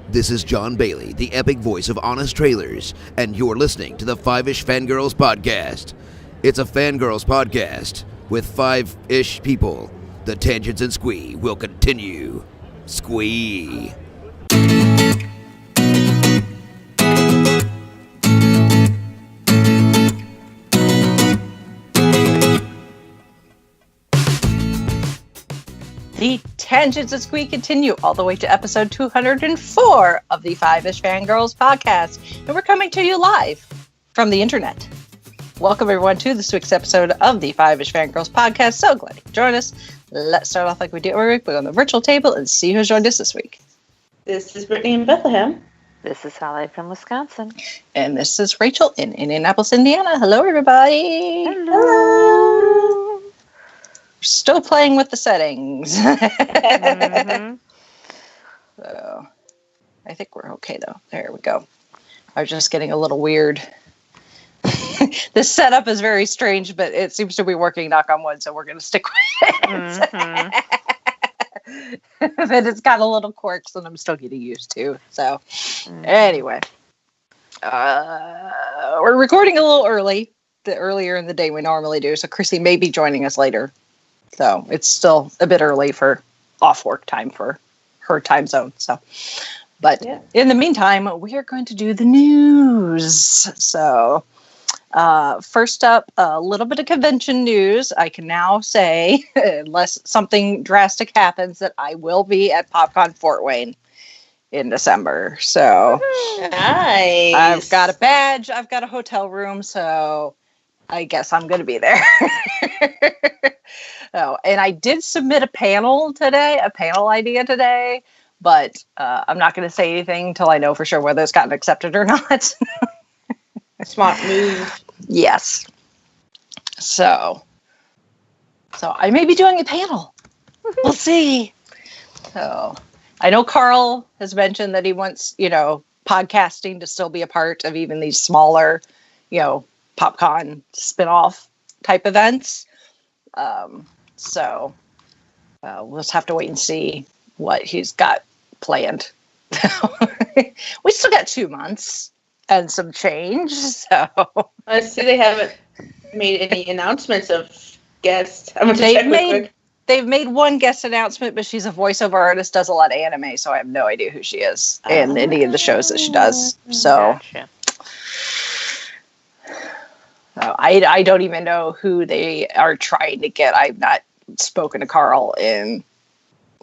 This is John Bailey, the epic voice of Honest Trailers, and you're listening to the Five-ish Fangirls podcast. It's a Fangirls podcast with five-ish people. The tangents and squee will continue. Squee. The tangents and squee continue all the way to episode 204 of the Five-ish Fangirls podcast, and we're coming to you live from the internet. Welcome everyone to this week's episode of the Five-ish Fangirls podcast. So glad you could join us. Let's start off like we do every week. We're on the virtual table and see who's joined us this week. This is Brittany in Bethlehem. This is Holly from Wisconsin. And this is Rachel in Indianapolis, Indiana. Hello, everybody. Hello. Still playing with the settings. Mm-hmm. So, I think we're okay, though. There we go. I was just getting a little weird. This setup is very strange, but it seems to be working, knock on wood, so we're going to stick with it. Mm-hmm. But it's got a little quirks that I'm still getting used to. So, anyway. We're recording a little early. Earlier in the day we normally do, so Chrissy may be joining us later. So it's still a bit early for off work time for her time zone. So, but in the meantime, we are going to do the news. So, first up, a little bit of convention news. I can now say, unless something drastic happens, that I will be at PopCon Fort Wayne in December. So, nice. I've got a badge. I've got a hotel room. So, I guess I'm going to be there. Oh, and I did submit a panel idea today, but I'm not going to say anything until I know for sure whether it's gotten accepted or not. Smart move. Yes. So I may be doing a panel. We'll see. So I know Carl has mentioned that he wants, podcasting to still be a part of even these smaller, PopCon spin-off type events. So we'll just have to wait and see what he's got planned. We still got 2 months and some change. So I see they haven't made any announcements of guests. They've made one guest announcement, but she's a voiceover artist, does a lot of anime, so I have no idea who she is and any of the shows that she does. So Gotcha. I don't even know who they are trying to get. I've not spoken to Carl in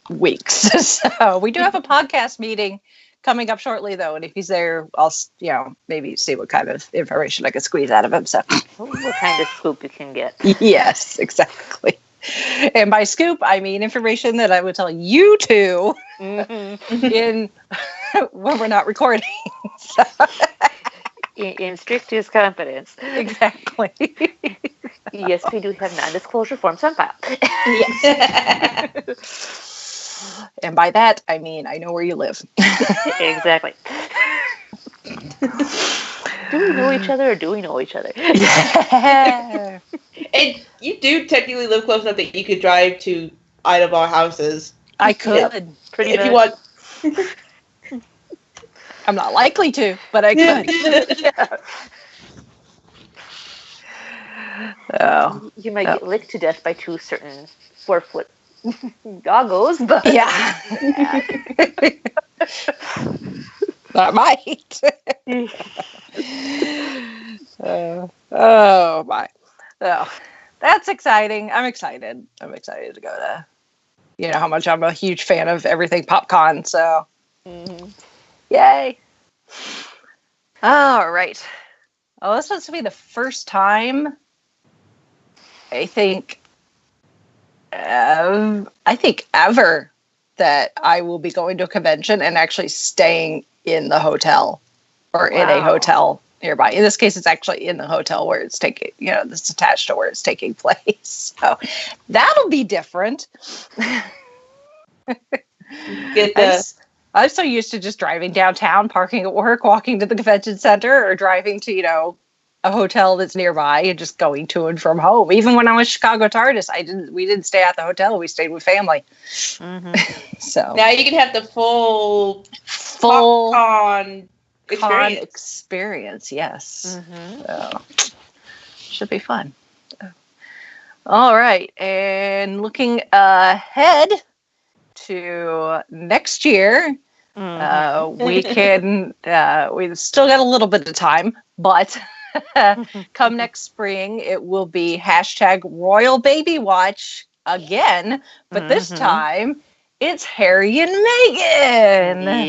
weeks. So we do have a podcast meeting coming up shortly, though. And if he's there, I'll, maybe see what kind of information I can squeeze out of him. So What kind of scoop you can get. Yes, exactly. And by scoop, I mean information that I would tell you two in when we're not recording. So. In strictest confidence. Exactly. Yes, we do have non-disclosure forms on file. Yes. And by that, I mean, I know where you live. Exactly. Do we know each other or do we know each other? Yeah. And you do technically live close enough that you could drive to either of our houses. I could. Yep. Pretty if much. you want. I'm not likely to, but I could. Oh. You might get licked to death by 2 certain 4-foot doggos, but Yeah. That might. Oh my. So that's exciting. I'm excited. I'm excited to go to, how much I'm a huge fan of everything PopCon. So yay. All right. Well, this was to be the first time, I think ever that I will be going to a convention and actually staying in the hotel or in a hotel nearby. In this case, it's actually in the hotel where it's taking, this attached to where it's taking place. So that'll be different. I'm so used to just driving downtown, parking at work, walking to the convention center, or driving to, a hotel that's nearby and just going to and from home. Even when I was Chicago TARDIS, we didn't stay at the hotel. We stayed with family. Mm-hmm. So now you can have the full con experience. Yes. Mm-hmm. So should be fun. All right, and looking ahead to next year, we can. We've still got a little bit of time, but come next spring, it will be #Royal Baby Watch again. But this time, it's Harry and Meghan.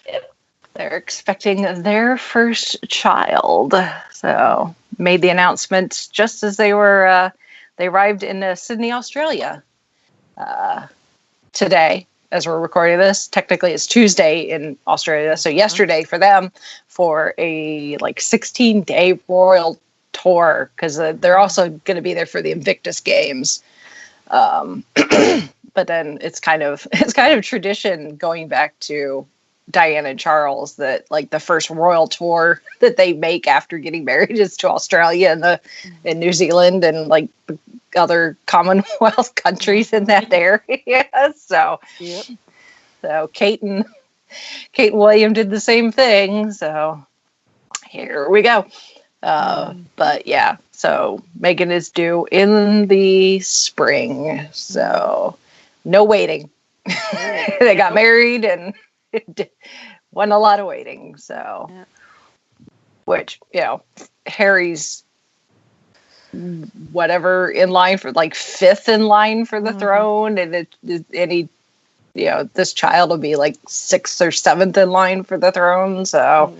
Yep. They're expecting their first child. So made the announcement just as they were. They arrived in Sydney, Australia today, as we're recording this. Technically, it's Tuesday in Australia. So yesterday for them for a 16-day royal tour, because they're also going to be there for the Invictus Games. But then it's kind of tradition going back to Diana and Charles that the first royal tour that they make after getting married is to Australia and New Zealand and other Commonwealth countries in that area. So Kate and William did the same thing. So here we go. But yeah, so Meghan is due in the spring. So no waiting. They got married and won a lot of waiting. So, which, Harry's whatever in line for fifth in line for the throne, and this child will be 6th or 7th in line for the throne. So,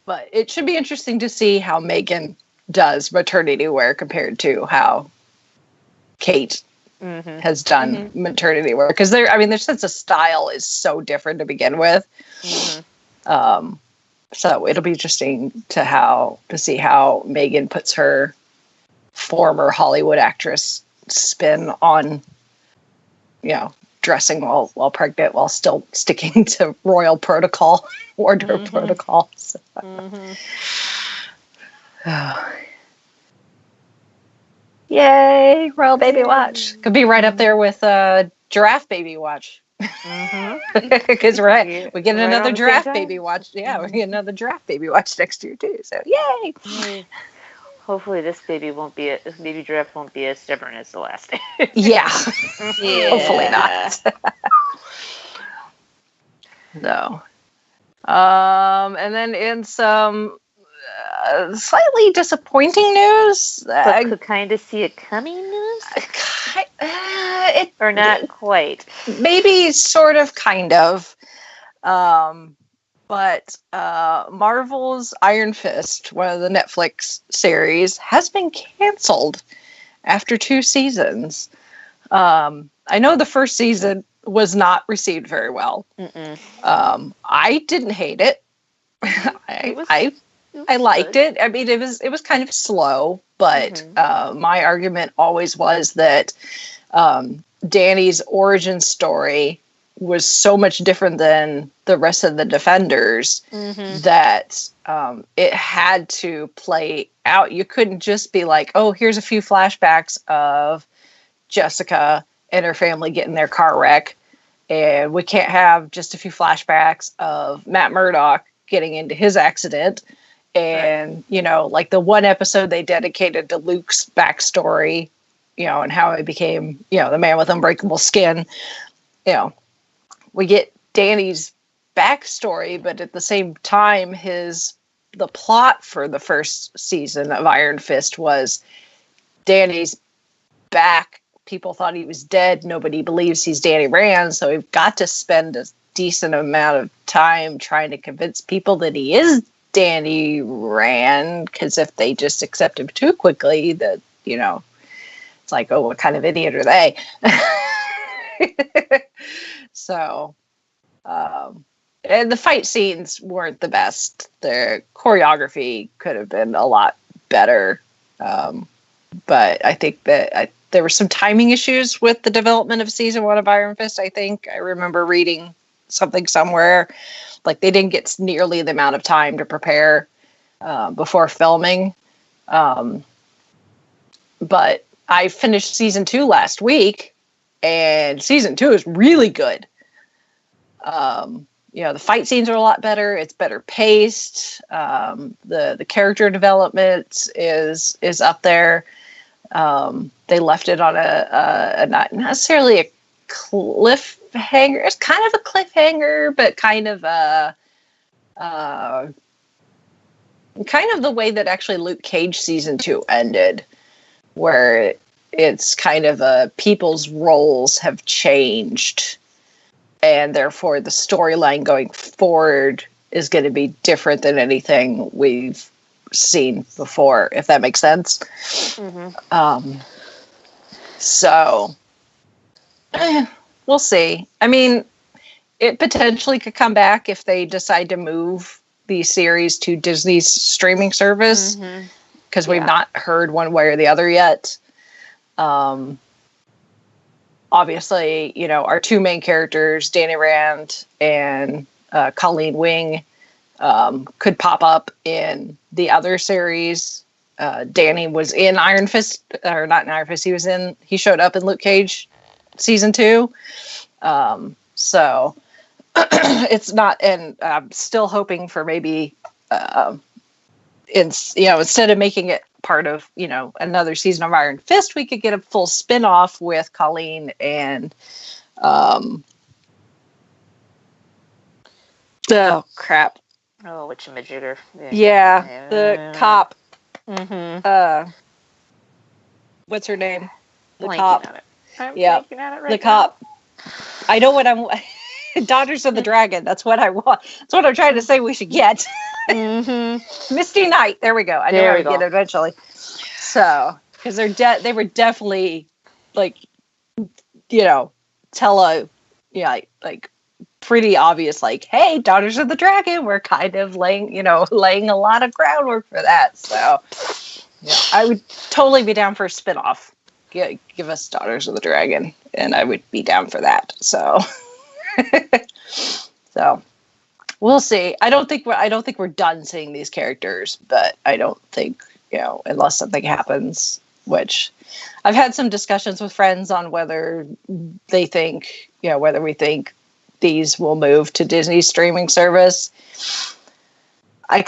but it should be interesting to see how Meghan does maternity wear compared to how Kate has done maternity wear, because their sense of style is so different to begin with. So it'll be interesting to see how Meghan puts her former Hollywood actress spin on, dressing while pregnant, while still sticking to royal protocol, wardrobe protocol. So. Yay, Royal Baby Watch. Could be right up there with Giraffe Baby Watch. Because we get another Giraffe Baby Watch. Yeah, we get another Giraffe Baby Watch next year too. So yay! Hopefully this baby giraffe won't be as stubborn as the last. Yeah. Hopefully not. So, and then in some slightly disappointing news, but could kind of see it coming news, or not quite. Maybe sort of, kind of. But Marvel's Iron Fist, one of the Netflix series, has been canceled after 2 seasons. I know the first season was not received very well. I didn't hate it. I liked it. I mean, it was kind of slow, but my argument always was that Dany's origin story was so much different than the rest of the Defenders that it had to play out. You couldn't just be like, oh, here's a few flashbacks of Jessica and her family getting their car wreck, and we can't have just a few flashbacks of Matt Murdock getting into his accident. And, the one episode they dedicated to Luke's backstory, and how he became, the man with unbreakable skin. We get Dany's backstory, but at the same time, the plot for the first season of Iron Fist was Dany's back. People thought he was dead. Nobody believes he's Dany Rand. So we've got to spend a decent amount of time trying to convince people that he is Dany Rand, because if they just accept him too quickly, that it's like, oh, what kind of idiot are they? So, and the fight scenes weren't the best. The choreography could have been a lot better, but I think that there were some timing issues with the development of season 1 of Iron Fist. I think I remember reading something somewhere. Like they didn't get nearly the amount of time to prepare before filming. But I finished season 2 last week, and season 2 is really good. The fight scenes are a lot better. It's better paced. The character development is up there. They left it on a not necessarily a cliffhanger. It's kind of a cliffhanger, but kind of the way that actually Luke Cage season 2 ended, where it's kind of people's roles have changed, and therefore the storyline going forward is going to be different than anything we've seen before, if that makes sense. Mm-hmm. So we'll see. I mean, it potentially could come back if they decide to move the series to Disney's streaming service, because we've not heard one way or the other yet. Obviously, our 2 main characters, Danny Rand and Colleen Wing, could pop up in the other series. Danny was in Iron Fist, or not in Iron Fist. He showed up in Luke Cage season 2. So it's not, and I'm still hoping for maybe, instead of making it part of, another season of Iron Fist, we could get a full spin-off with Colleen and, oh crap. Oh, whatchamajigger. Yeah, the cop. Mm-hmm. What's her name? The Blanking cop. on it. I'm Yeah, blanking on it right the now. cop. I know what I'm. Daughters of the Dragon. That's what I want. That's what I'm trying to say. We should get. Misty Knight. There we go. I know how to get it eventually. So, because they were definitely like, like pretty obvious. Like, hey, Daughters of the Dragon. We're kind of laying a lot of groundwork for that. So, yeah, I would totally be down for a spinoff. Give us Daughters of the Dragon, and I would be down for that. So, so we'll see. I don't think we're done seeing these characters, but I don't think unless something happens. Which I've had some discussions with friends on whether they think whether we think these will move to Disney's streaming service. I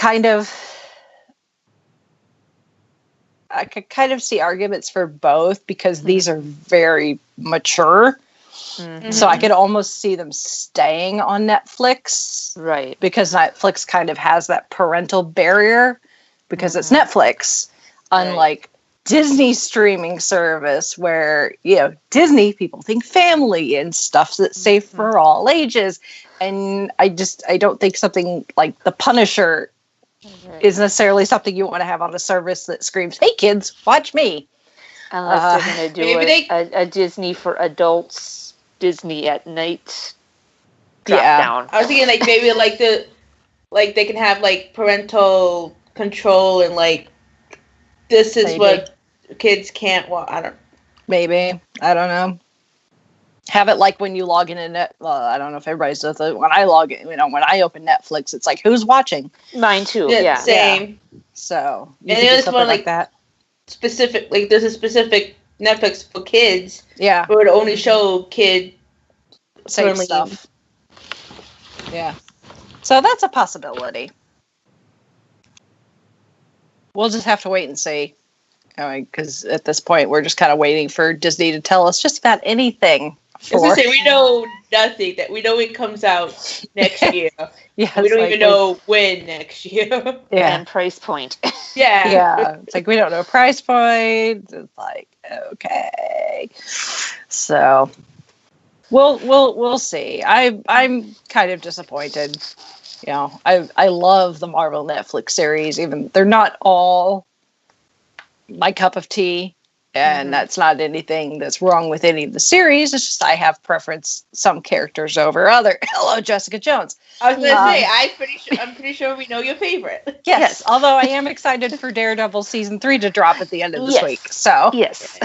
could kind of see arguments for both, because these are very mature. Mm-hmm. So I could almost see them staying on Netflix. Right. Because Netflix kind of has that parental barrier, because it's Netflix. Unlike Disney streaming service, where, Disney people think family and stuff that's safe for all ages. And I don't think something like The Punisher is necessarily something you want to have on a service that screams, "Hey kids, watch me." Unless they're going to do a Disney for adults, Disney at night drop down. I was thinking maybe they can have parental control, and this is what kids can't watch. I don't know. Have it like when you log in I don't know if everybody's does it. When I log in, when I open Netflix, it's like, who's watching? Mine too. Yeah. Same. Yeah. So you and can do there's something one like that. Specific, there's a specific Netflix for kids. Yeah. Where it only show kid safe stuff. Yeah. So that's a possibility. We'll just have to wait and see. Because at this point, we're just kind of waiting for Disney to tell us just about anything. We know nothing. That we know it comes out next year. Yeah, we don't even know when next year. Yeah, and price point. Yeah. It's like we don't know price point. It's like, okay. So we'll see. I'm kind of disappointed. I love the Marvel Netflix series. Even they're not all my cup of tea. And that's not anything that's wrong with any of the series. It's just I have preference some characters over other. Hello, Jessica Jones. I was going to say, I'm pretty sure we know your favorite. Yes. Although I am excited for Daredevil season 3 to drop at the end of this week. So yes,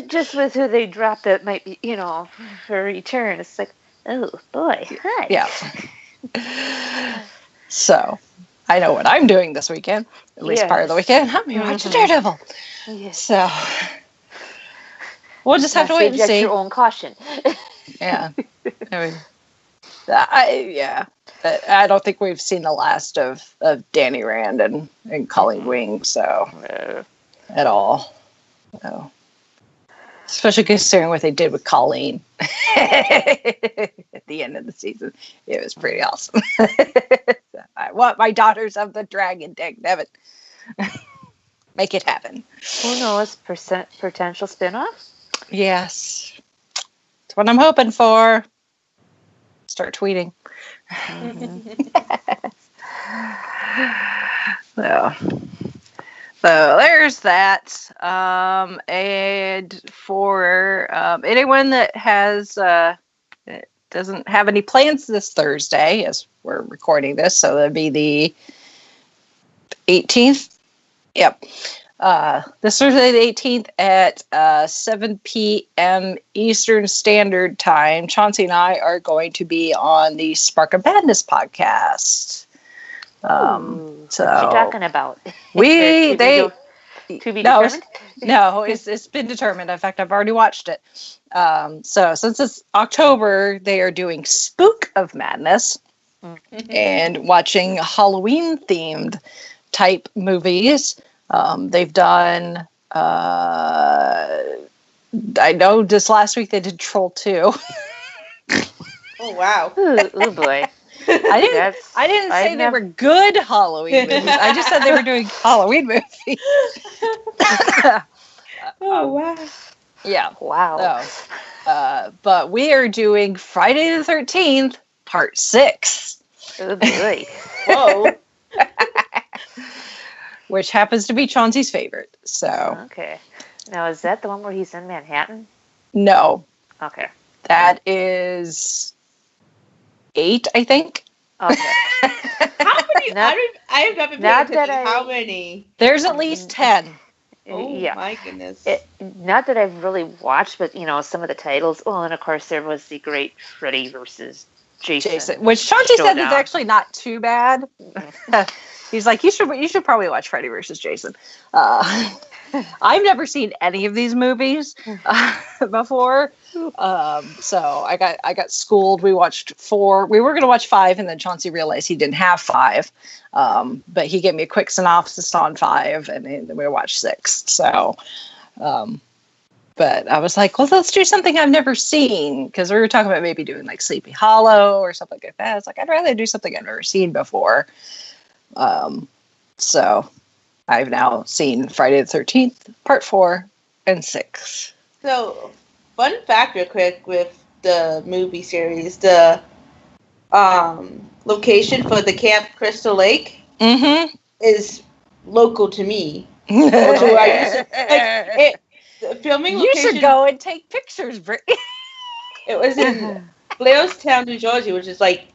just with who they dropped, that might be for return. It's like, Oh boy. Hi. Yeah. So I know what I'm doing this weekend. At least part of the weekend. I'm going to watch Daredevil. Yes. So we'll just have to wait and see. Your own caution. Yeah. I mean, I don't think we've seen the last of Danny Rand and Colleen Wing, so at all. So. Especially considering what they did with Colleen at the end of the season. It was pretty awesome. I want my Daughters of the Dragon, dangnabbit. Make it happen. Who knows? Potential spinoff? Yes. That's what I'm hoping for. Start tweeting. So there's that. And for anyone that has doesn't have any plans this Thursday, as we're recording this, so that'd be the 18th. Yep. This Thursday, the 18th at 7 p.m. Eastern Standard Time, Chauncey and I are going to be on the Spark of Madness podcast. So what you talking about? To be determined? No, it's been determined. In fact, I've already watched it. So since it's October, they are doing Spook of Madness and watching Halloween themed type movies. They've done. I know this last week they did Troll 2. Oh wow! Oh boy. I didn't say they were good Halloween movies. I just said they were doing Halloween movies. Oh wow! Yeah, wow. So, but we are doing Friday the 13th, Part 6. Oh boy! Whoa! Which happens to be Chauncey's favorite. So okay. Now is that the one where he's in Manhattan? No. Okay. That is 8, I think. Okay. How many? I have not been paying attention. How many? There's at least 10. Oh yeah. My goodness. Not that I've really watched, but some of the titles. Well, and of course there was the great Freddy versus Jason, which Chauncey said is actually not too bad. He's like, you should probably watch Freddy versus Jason. I've never seen any of these movies before, so I got schooled. We watched 4. We were going to watch 5, and then Chauncey realized he didn't have 5. But he gave me a quick synopsis on 5, and then we watched 6. So, but I was like, well, let's do something I've never seen, because we were talking about maybe doing like Sleepy Hollow or something like that. It's like I'd rather do something I've never seen before. So I've now seen Friday the 13th, Part 4 and 6. So, fun fact real quick with the movie series, the location for the Camp Crystal Lake is local to me. To where I used to, filming location, you should go and take pictures, Brittany. It was in Blairstown, New Jersey, which is like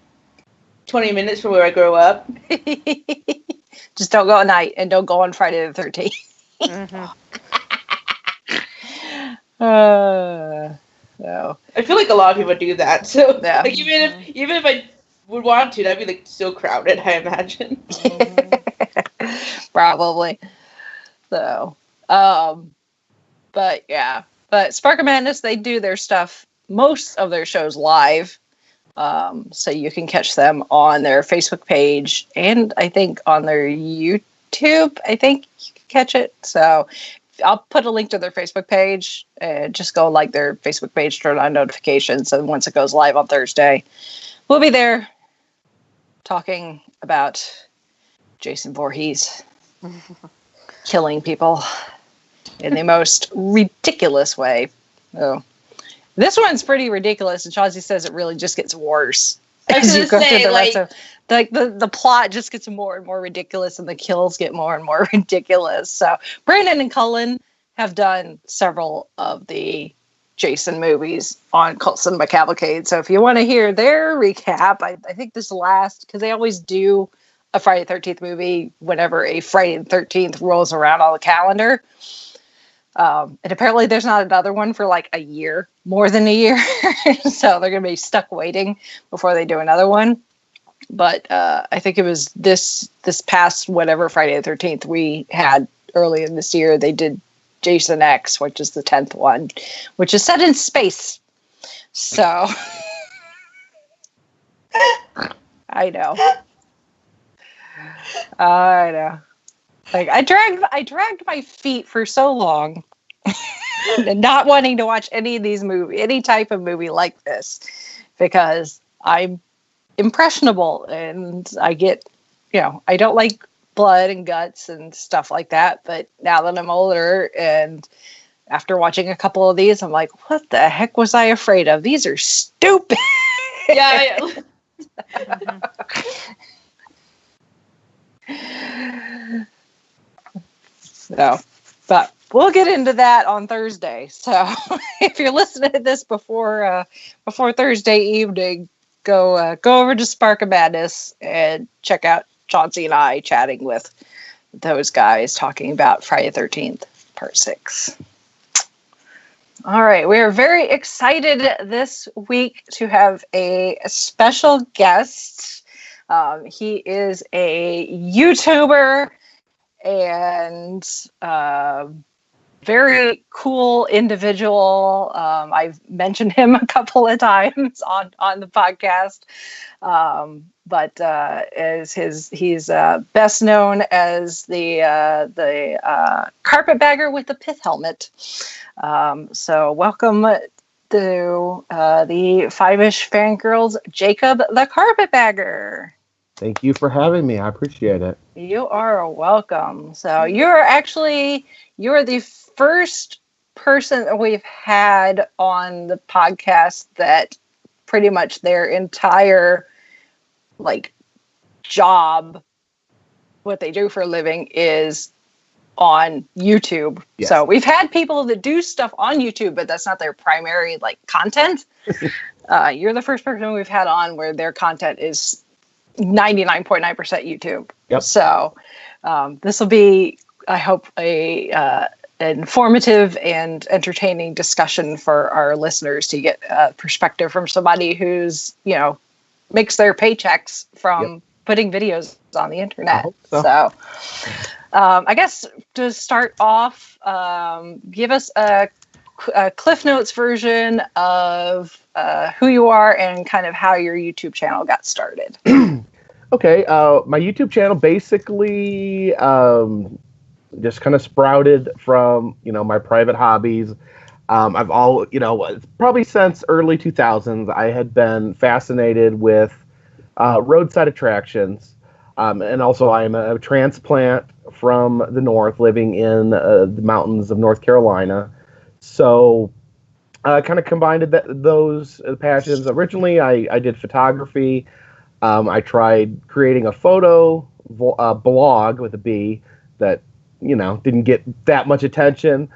20 minutes from where I grew up. Just don't go at night and don't go on Friday the 13th. No. I feel like a lot of people do that. So yeah. like even if I would want to, that'd be like so crowded, I imagine. Probably. So, but yeah. But Spark of Madness, they do their stuff, most of their shows live. So you can catch them on their Facebook page and I think on their YouTube. I think you can catch it. So I'll put a link to their Facebook page and just go like their Facebook page, turn on notifications. So once it goes live on Thursday, we'll be there talking about Jason Voorhees killing people in the most ridiculous way. Oh. This one's pretty ridiculous, and Chauncey says it really just gets worse as you go through the rest of the plot just gets more and more ridiculous, and the kills get more and more ridiculous. So Brandon and Cullen have done several of the Jason movies on Cult Cinema Cavalcade. So if you want to hear their recap, I think this last, because they always do a Friday the 13th movie whenever a Friday the 13th rolls around on the calendar. And apparently there's not another one for like a year, more than a year. So they're going to be stuck waiting before they do another one. But I think it was this past whatever Friday the 13th we had early in this year. They did Jason X, which is the 10th one, which is set in space. So I know. Like I dragged my feet for so long, and not wanting to watch any type of movie like this, because I'm impressionable and I get, I don't like blood and guts and stuff like that. But now that I'm older and after watching a couple of these, I'm like, what the heck was I afraid of? These are stupid. Yeah. So, but we'll get into that on Thursday. So if you're listening to this before Thursday evening, go over to Spark of Madness and check out Chauncey and I chatting with those guys talking about Friday the 13th, Part 6. All right, we are very excited this week to have a special guest. He is a YouTuber and very cool individual. I've mentioned him a couple of times on the podcast, but he's best known as the carpetbagger with the pith helmet. So welcome to the Five-ish Fangirls, Jacob the Carpetbagger. Thank you for having me. I appreciate it. You are welcome. So you're the first person that we've had on the podcast that pretty much their entire job, what they do for a living, is on YouTube. Yes. So we've had people that do stuff on YouTube, but that's not their primary content. You're the first person we've had on where their content is 99.9% YouTube. Yep. So this will be, I hope, a informative and entertaining discussion for our listeners to get a perspective from somebody who's makes their paychecks from putting videos on the internet. So I guess to start off, give us a Cliff Notes version of who you are and kind of how your YouTube channel got started. Okay, my YouTube channel basically just kind of sprouted from my private hobbies. I've probably since early 2000s I had been fascinated with roadside attractions, and also I'm a transplant from the north, living in the mountains of North Carolina. So kind of combined those passions. Originally, I did photography. I tried creating a photo blog with a B that didn't get that much attention.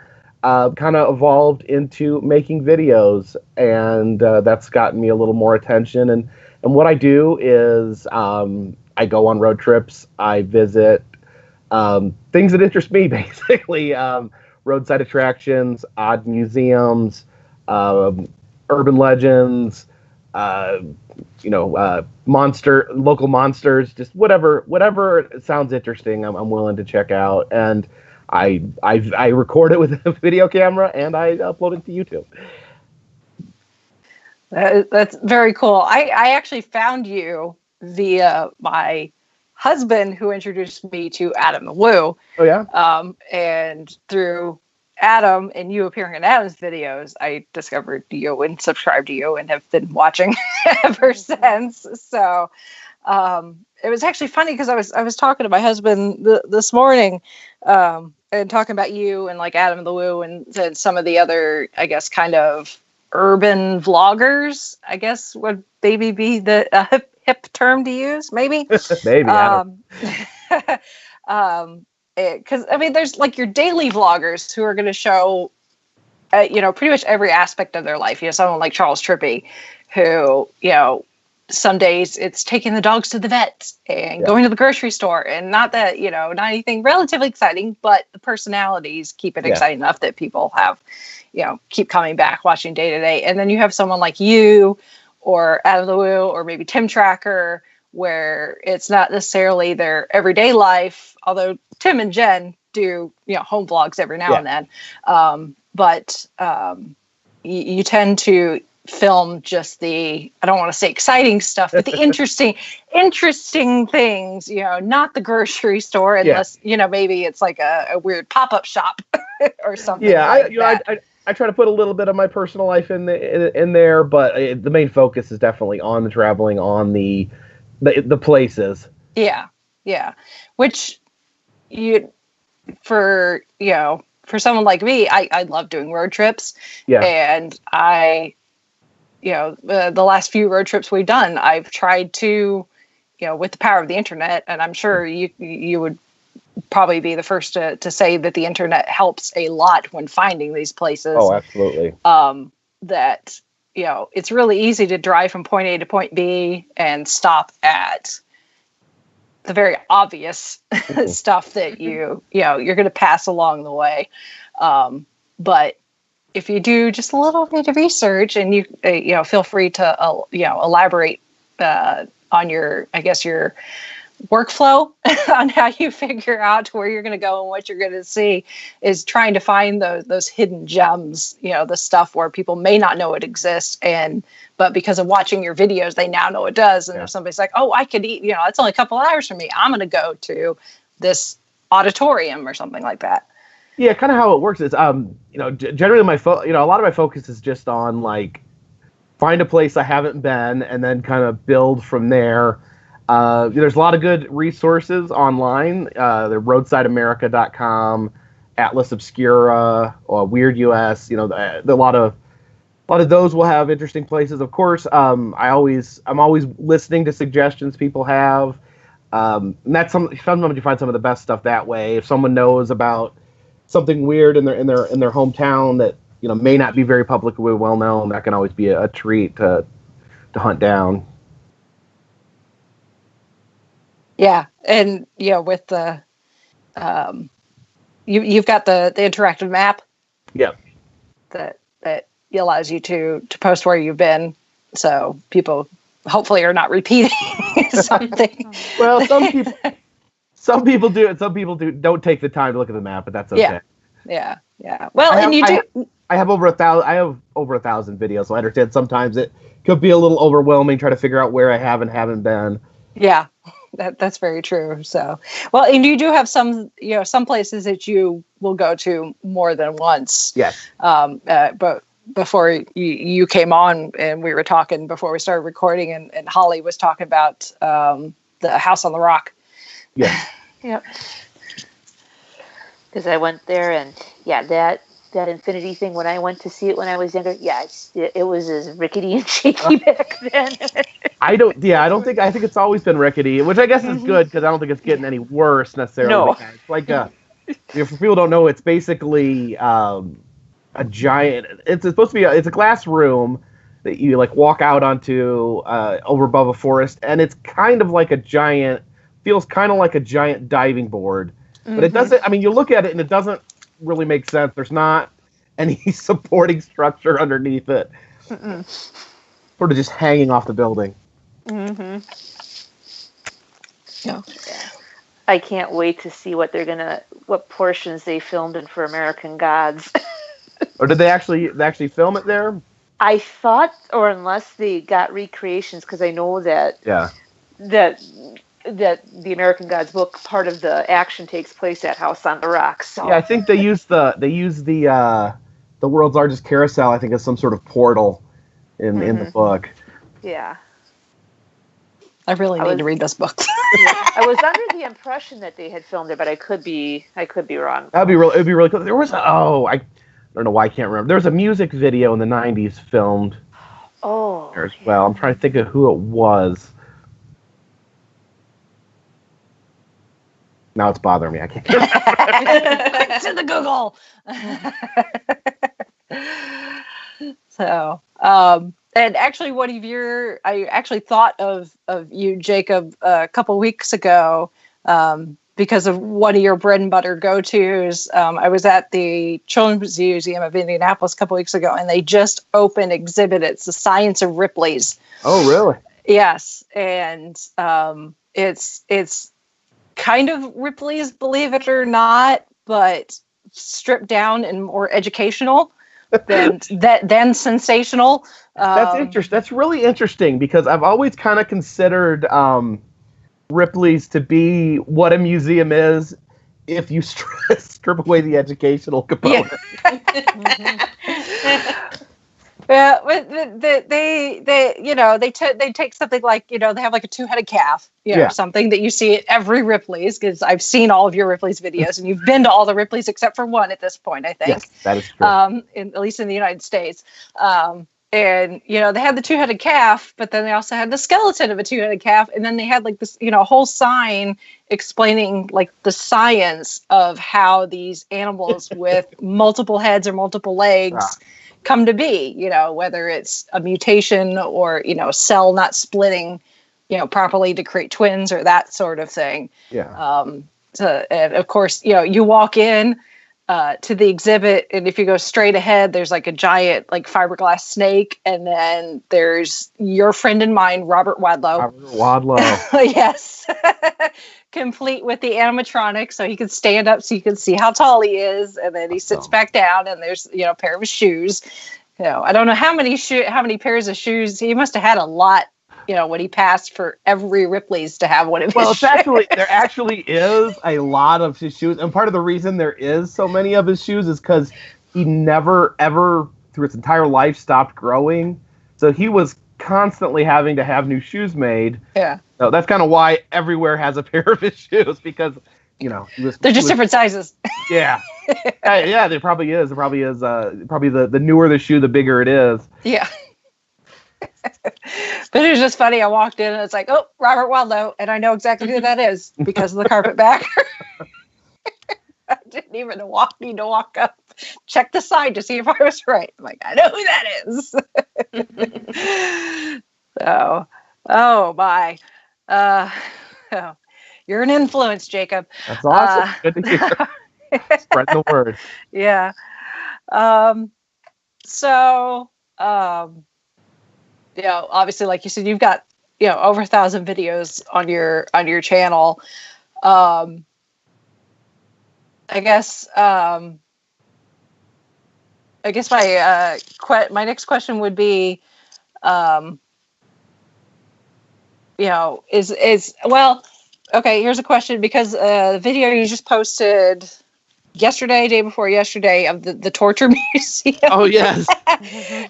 Kind of evolved into making videos, and that's gotten me a little more attention. And what I do is I go on road trips. I visit things that interest me, basically. Roadside attractions, odd museums, urban legends, local monsters, just whatever sounds interesting, I'm willing to check out. And I record it with a video camera and I upload it to YouTube. That's very cool. I actually found you via my husband, who introduced me to Adam the Woo. Oh yeah. And through Adam and you appearing in Adam's videos, I discovered you and subscribed to you and have been watching ever since. So it was actually funny because I was talking to my husband this morning and talking about you and Adam the Woo and some of the other, I guess, kind of urban vloggers, I guess would maybe be the hip term to use, maybe. Maybe. Because there's your daily vloggers who are going to show, pretty much every aspect of their life. Someone like Charles Trippy, who some days it's taking the dogs to the vet and going to the grocery store, and not that, not anything relatively exciting, but the personalities keep it exciting enough that people have, keep coming back watching day to day. And then you have someone like you or Out of the Woo or maybe Tim Tracker, where it's not necessarily their everyday life, although Tim and Jen do, home vlogs every now and then. But you tend to film just the, I don't want to say exciting stuff, but the interesting things, not the grocery store, unless, maybe it's like a weird pop-up shop or something. Yeah, I try to put a little bit of my personal life in there, but the main focus is definitely on the traveling, on the places. Yeah. Which for someone like me, I love doing road trips. Yeah. And the last few road trips we've done, I've tried to, with the power of the internet, and I'm sure you would probably be the first to say that the internet helps a lot when finding these places. Oh, absolutely. That, it's really easy to drive from point A to point B and stop at the very obvious stuff that you're going to pass along the way. But if you do just a little bit of research, and you feel free to elaborate on your workflow on how you figure out where you're going to go and what you're going to see, is trying to find those hidden gems, the stuff where people may not know it exists, but because of watching your videos, they now know it does. And if somebody's like, oh, I could eat, it's only a couple hours from me, I'm going to go to this auditorium or something like that. Yeah, kind of how it works is, generally a lot of my focus is just on like find a place I haven't been and then kind of build from there. There's a lot of good resources online. The roadsideamerica.com, Atlas Obscura, or Weird US. A lot of those will have interesting places. Of course, I'm always listening to suggestions people have. And that's sometimes you find some of the best stuff that way. If someone knows about something weird in their hometown that may not be very publicly well known, that can always be a treat to hunt down. Yeah, and with the you've got the interactive map. Yeah. That allows you to post where you've been, so people hopefully are not repeating something. Well, some people do it. Some people don't take the time to look at the map, but that's okay. Yeah. Well, I have over 1,000. I have over 1,000 videos, so I understand sometimes it could be a little overwhelming trying to figure out where I have and haven't been. Yeah, that's very true. So, well, and you do have some places that you will go to more than once. Yes. But before you came on, and we were talking before we started recording, and Holly was talking about the House on the Rock. Yeah. Yep. Because I went there, and that infinity thing, when I went to see it when I was younger, it was as rickety and shaky back then. I think it's always been rickety, which I guess is good, because I don't think it's getting any worse necessarily. No. It's like for people who don't know, it's basically a giant. It's supposed to be. It's a glass room that you like walk out onto over above a forest, and it's kind of like a giant. Feels kind of like a giant diving board, but it doesn't. I mean, you look at it and it doesn't really make sense. There's not any supporting structure underneath it. Sort of just hanging off the building. Yeah. I can't wait to see what portions they filmed in For American Gods. Or did they actually film it there? I thought, or unless they got recreations, because I know that that the American Gods book, part of the action takes place at House on the Rock. So yeah, I think they use the world's largest carousel, I think, as some sort of portal in the book. Yeah. I really need to read this book. I was under the impression that they had filmed it, but I could be wrong. It'd be really cool. There was I don't know why I can't remember. There was a music video in the 90s filmed there as well. I'm trying to think of who it was. Now it's bothering me. I can't. Quick to the Google. So, And actually, I actually thought of you, Jacob, a couple weeks ago because of one of your bread and butter go-tos. I was at the Children's Museum of Indianapolis a couple weeks ago, and they just opened exhibit. It's the Science of Ripley's. Oh, really? Yes, and it's kind of Ripley's, believe it or not, but stripped down and more educational than sensational. That's interesting. That's really interesting because I've always kind of considered Ripley's to be what a museum is if you strip away the educational component. Yeah, they take something like, they have like a two-headed calf, something that you see at every Ripley's, because I've seen all of your Ripley's videos, and you've been to all the Ripley's except for one at this point, I think. Yes, that is true. At least in the United States. And, they had the two-headed calf, but then they also had the skeleton of a two-headed calf. And then they had like this, whole sign explaining like the science of how these animals with multiple heads or multiple legs come to be, whether it's a mutation or, cell not splitting, properly to create twins or that sort of thing. Yeah. And of course, you walk in to the exhibit, and if you go straight ahead, there's like a giant like fiberglass snake, and then there's your friend and mine, Robert Wadlow. Yes. Complete with the animatronic, so he can stand up so you can see how tall he is, and then he sits back down, and there's a pair of his shoes. I don't know how many pairs of shoes he must have had. A lot. When he passed for every Ripley's to have one of his shoes. There actually is a lot of his shoes. And part of the reason there is so many of his shoes is because he never, ever, through his entire life, stopped growing. So he was constantly having to have new shoes made. Yeah. So that's kind of why everywhere has a pair of his shoes, because, they're just different sizes. Yeah. Yeah, there probably is. There probably is. Probably the newer the shoe, the bigger it is. Yeah. But it was just funny. I walked in and it's like, oh, Robert Wadlow, and I know exactly who that is because of the carpetbagger. I didn't even need to walk up, check the sign to see if I was right. I'm like, I know who that is. So, oh my, you're an influence, Jacob. That's awesome. Good to hear. Spread the word. Yeah. Obviously, like you said, you've got over 1,000 videos on your channel. I guess my next question would be, here's a question, because the video you just posted day before yesterday, of the torture museum. Oh, yes.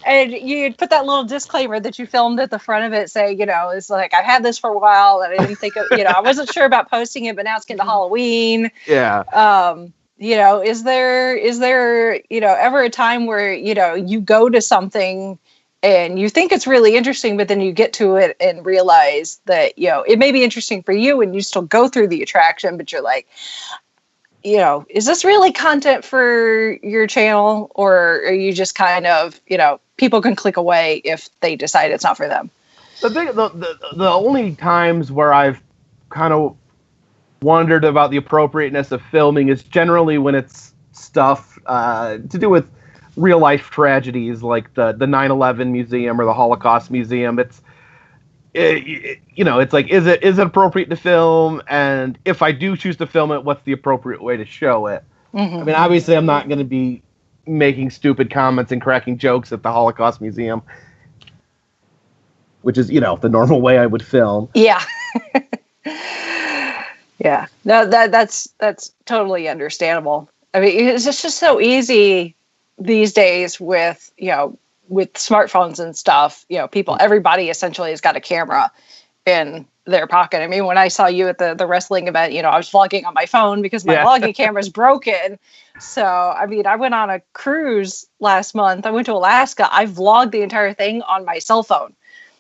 And you put that little disclaimer that you filmed at the front of it saying, it's like, I've had this for a while and I didn't think of, I wasn't sure about posting it, but now it's getting to Halloween. Yeah. Is there ever a time where, you go to something and you think it's really interesting, but then you get to it and realize that, it may be interesting for you and you still go through the attraction, but you're like, is this really content for your channel, or are you just kind of, people can click away if they decide it's not for them? The only times where I've kind of wondered about the appropriateness of filming is generally when it's stuff to do with real life tragedies, like the 9/11 museum or the Holocaust museum. It's like, is it appropriate to film? And if I do choose to film it, what's the appropriate way to show it? Mm-hmm. I mean, obviously, I'm not going to be making stupid comments and cracking jokes at the Holocaust Museum, which is, the normal way I would film. Yeah. Yeah. No, that's totally understandable. I mean, it's just so easy these days with smartphones and stuff, everybody essentially has got a camera in their pocket. I mean, when I saw you at the wrestling event, I was vlogging on my phone because my vlogging camera's broken. So, I mean, I went on a cruise last month. I went to Alaska. I vlogged the entire thing on my cell phone.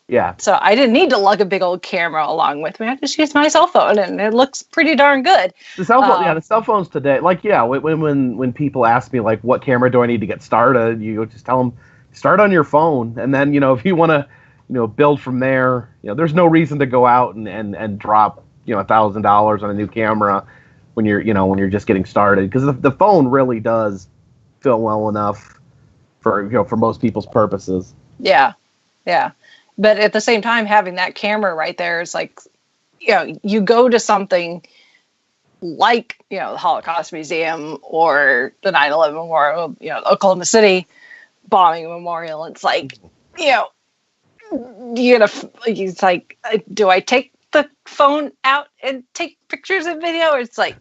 Yeah. So I didn't need to lug a big old camera along with me. I just used my cell phone, and it looks pretty darn good. The cell phone, the cell phones today, like, when people ask me, like, what camera do I need to get started, you just tell them start on your phone, and then if you want to build from there, there's no reason to go out and drop $1,000 on a new camera when you're just getting started, because the phone really does film well enough for most people's purposes. Yeah. But at the same time, having that camera right there is like, you go to something like, the Holocaust Museum or the 9/11 Memorial, Oklahoma City bombing memorial. It's like, it's like, do I take the phone out and take pictures and video? Or it's like,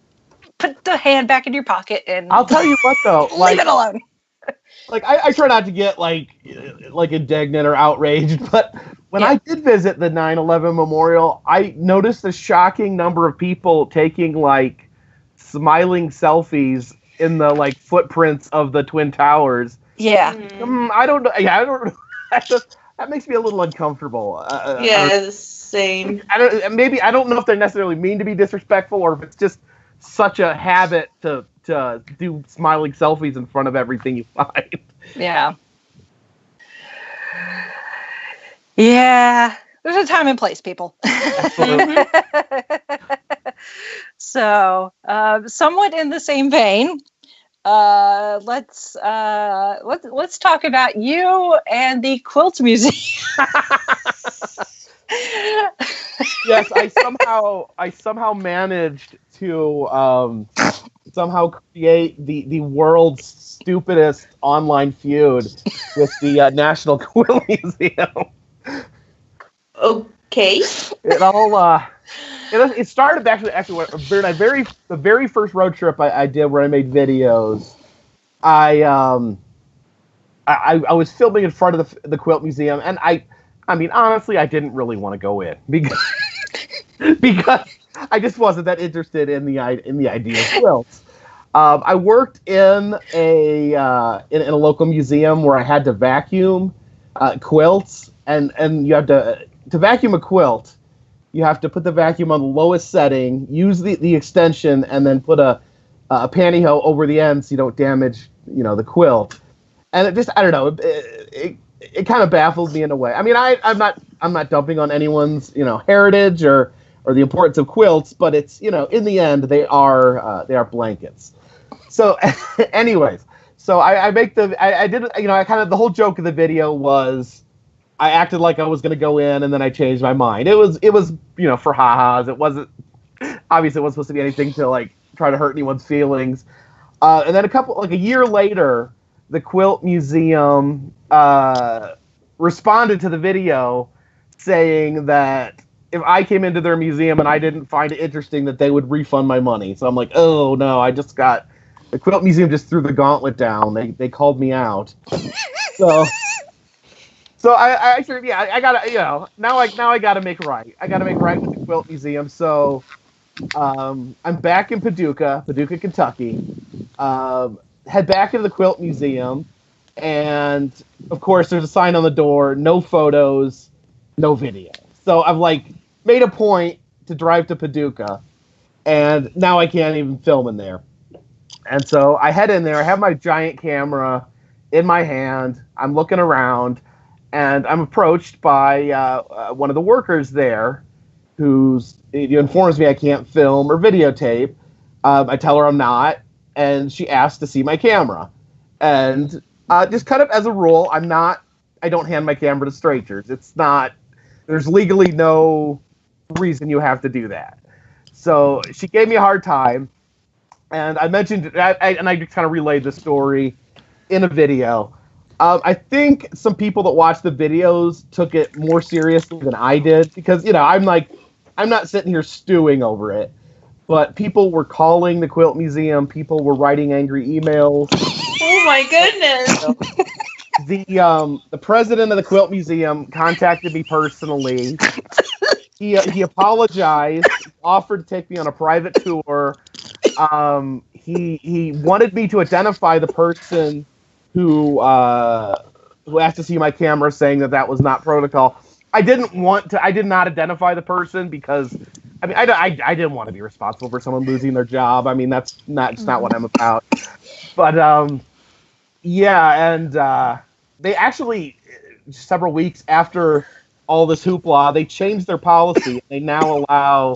put the hand back in your pocket and I'll tell you what though, leave it alone. Like I try not to get like indignant or outraged, but when I did visit the 9/11 memorial, I noticed a shocking number of people taking like smiling selfies in the like footprints of the Twin Towers. Yeah. I don't know. Yeah, I don't know. That makes me a little uncomfortable. Same. I don't know if they necessarily mean to be disrespectful, or if it's just such a habit to do smiling selfies in front of everything you find. Yeah. Yeah. There's a time and place, people. So, somewhat in the same vein, let's talk about you and the Quilts Museum. Yes, I somehow managed to somehow create the world's stupidest online feud with the National Quilt Museum. Okay. It started actually the very first road trip I did where I made videos. I was filming in front of the Quilt Museum, and I mean honestly I didn't really want to go in because I just wasn't that interested in the idea of quilts. I worked in a local museum where I had to vacuum quilts, and you have to vacuum a quilt. You have to put the vacuum on the lowest setting, use the extension, and then put a pantyhose over the end so you don't damage the quilt. And it just, I don't know, it kind of baffled me in a way. I mean, I'm not dumping on anyone's heritage or the importance of quilts, but it's in the end they are blankets. So anyways, so I did the whole joke of the video was I acted like I was going to go in, and then I changed my mind. It was for ha-has. It wasn't supposed to be anything to like try to hurt anyone's feelings. And then a year later, the Quilt Museum responded to the video saying that if I came into their museum and I didn't find it interesting, that they would refund my money. So I'm like, oh no, the Quilt Museum just threw the gauntlet down. They called me out. So I gotta, now I gotta make right. I gotta make right with the Quilt Museum. So I'm back in Paducah, Kentucky. Head back into the Quilt Museum, and of course there's a sign on the door: no photos, no video. So I've made a point to drive to Paducah, and now I can't even film in there. And so I head in there. I have my giant camera in my hand. I'm looking around. And I'm approached by one of the workers there, who informs me I can't film or videotape. I tell her I'm not, and she asks to see my camera. And just kind of as a rule, I don't hand my camera to strangers. There's legally no reason you have to do that. So she gave me a hard time, and I mentioned, I just kind of relayed the story in a video. I think some people that watched the videos took it more seriously than I did, because I'm not sitting here stewing over it, but people were calling the Quilt Museum. People were writing angry emails. Oh my goodness! The president of the Quilt Museum contacted me personally. He apologized, offered to take me on a private tour. He wanted me to identify the person who asked to see my camera, saying that was not protocol. I did not identify the person because, I didn't want to be responsible for someone losing their job. I mean, that's not what I'm about. But, yeah, and they actually, several weeks after all this hoopla, they changed their policy. They now allow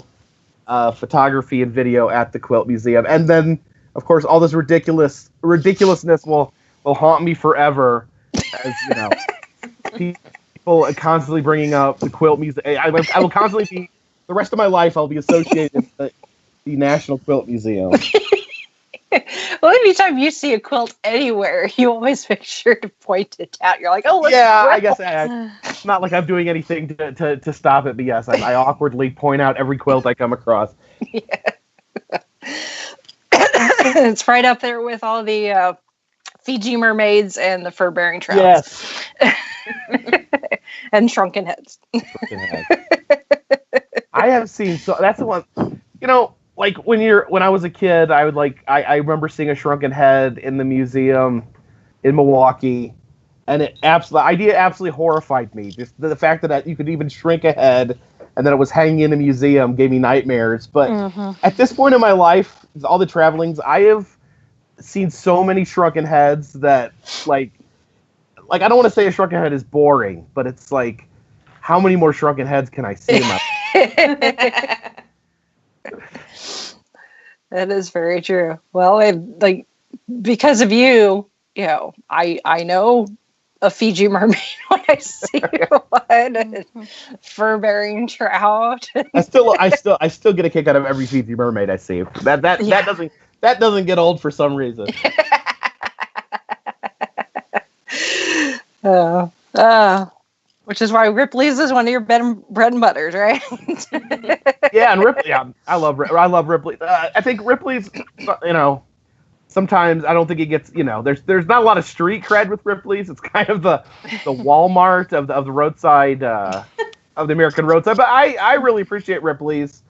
photography and video at the Quilt Museum. And then, of course, all this ridiculousness will haunt me forever. As, you know, people constantly bringing up the Quilt Museum. I will constantly be, the rest of my life, I'll be associated with the National Quilt Museum. Well, anytime you see a quilt anywhere, you always make sure to point it out. You're like, oh, look. Yeah, I guess it's not like I'm doing anything to stop it, but yes, I awkwardly point out every quilt I come across. Yeah. It's right up there with all the Fiji mermaids and the fur-bearing trouts. Yes. And shrunken heads. I have seen, so that's the one, you know, like when I was a kid, I remember seeing a shrunken head in the museum in Milwaukee, and the idea absolutely horrified me. Just the fact that you could even shrink a head and then it was hanging in a museum gave me nightmares. But at this point in my life, all the travelings, I have seen so many shrunken heads that like I don't want to say a shrunken head is boring, but it's like, how many more shrunken heads can I see in my That is very true. Well, because of you, you know, I know a Fiji mermaid when I see one, fur-bearing trout. I still get a kick out of every Fiji mermaid I see. That doesn't get old for some reason. Which is why Ripley's is one of your bread and butters, right? Yeah, and Ripley. Yeah, I love Ripley. I think Ripley's, you know, sometimes I don't think it gets, you know, there's not a lot of street cred with Ripley's. It's kind of the Walmart of the roadside, of the American roadside. But I really appreciate Ripley's.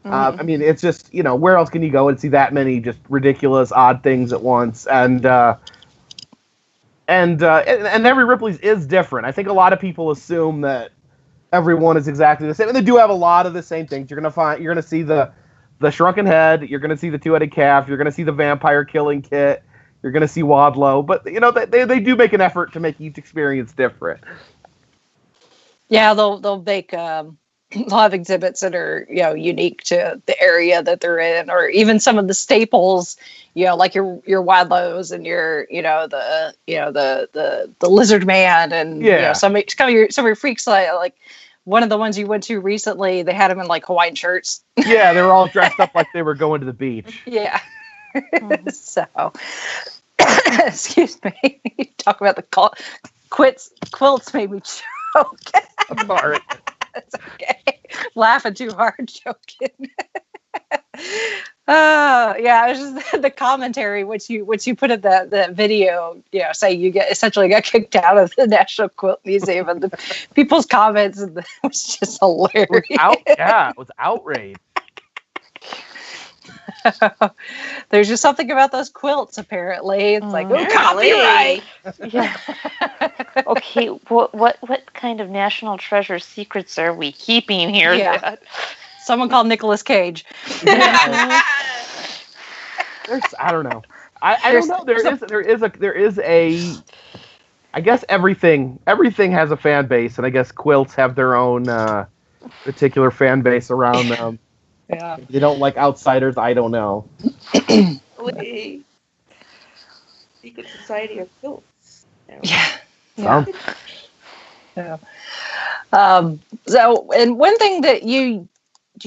I mean, it's just, you know, where else can you go and see that many just ridiculous, odd things at once? And every Ripley's is different. I think a lot of people assume that everyone is exactly the same, and they do have a lot of the same things. You're gonna see the shrunken head. You're gonna see the two-headed calf. You're gonna see the vampire killing kit. You're gonna see Wadlow. But you know, they do make an effort to make each experience different. Yeah, they'll make they'll have exhibits that are, you know, unique to the area that they're in, or even some of the staples, you know, like your Wadlows and your, you know, the lizard man, and you know, some of your freaks, like one of the ones you went to recently, they had them in like Hawaiian shirts. Yeah, they were all dressed up like they were going to the beach. Yeah. So, excuse me. Talk about the quilts made me choke. I'm sorry. It's okay. Laughing too hard, joking. Yeah, it was just the commentary which you put in that video, you know, say you essentially got kicked out of the National Quilt Museum, and the people's comments, and it was just hilarious. It was outrage. There's just something about those quilts, apparently. It's like, oh, copyright. Yeah. Okay, what kind of national treasure secrets are we keeping here? Yeah. Someone called Nicolas Cage. I don't know. I don't know. There is a. I guess everything has a fan base, and I guess quilts have their own particular fan base around them. Yeah. If they don't like outsiders, I don't know. Secret Society of Quilts. Yeah. Yeah. So, and one thing that you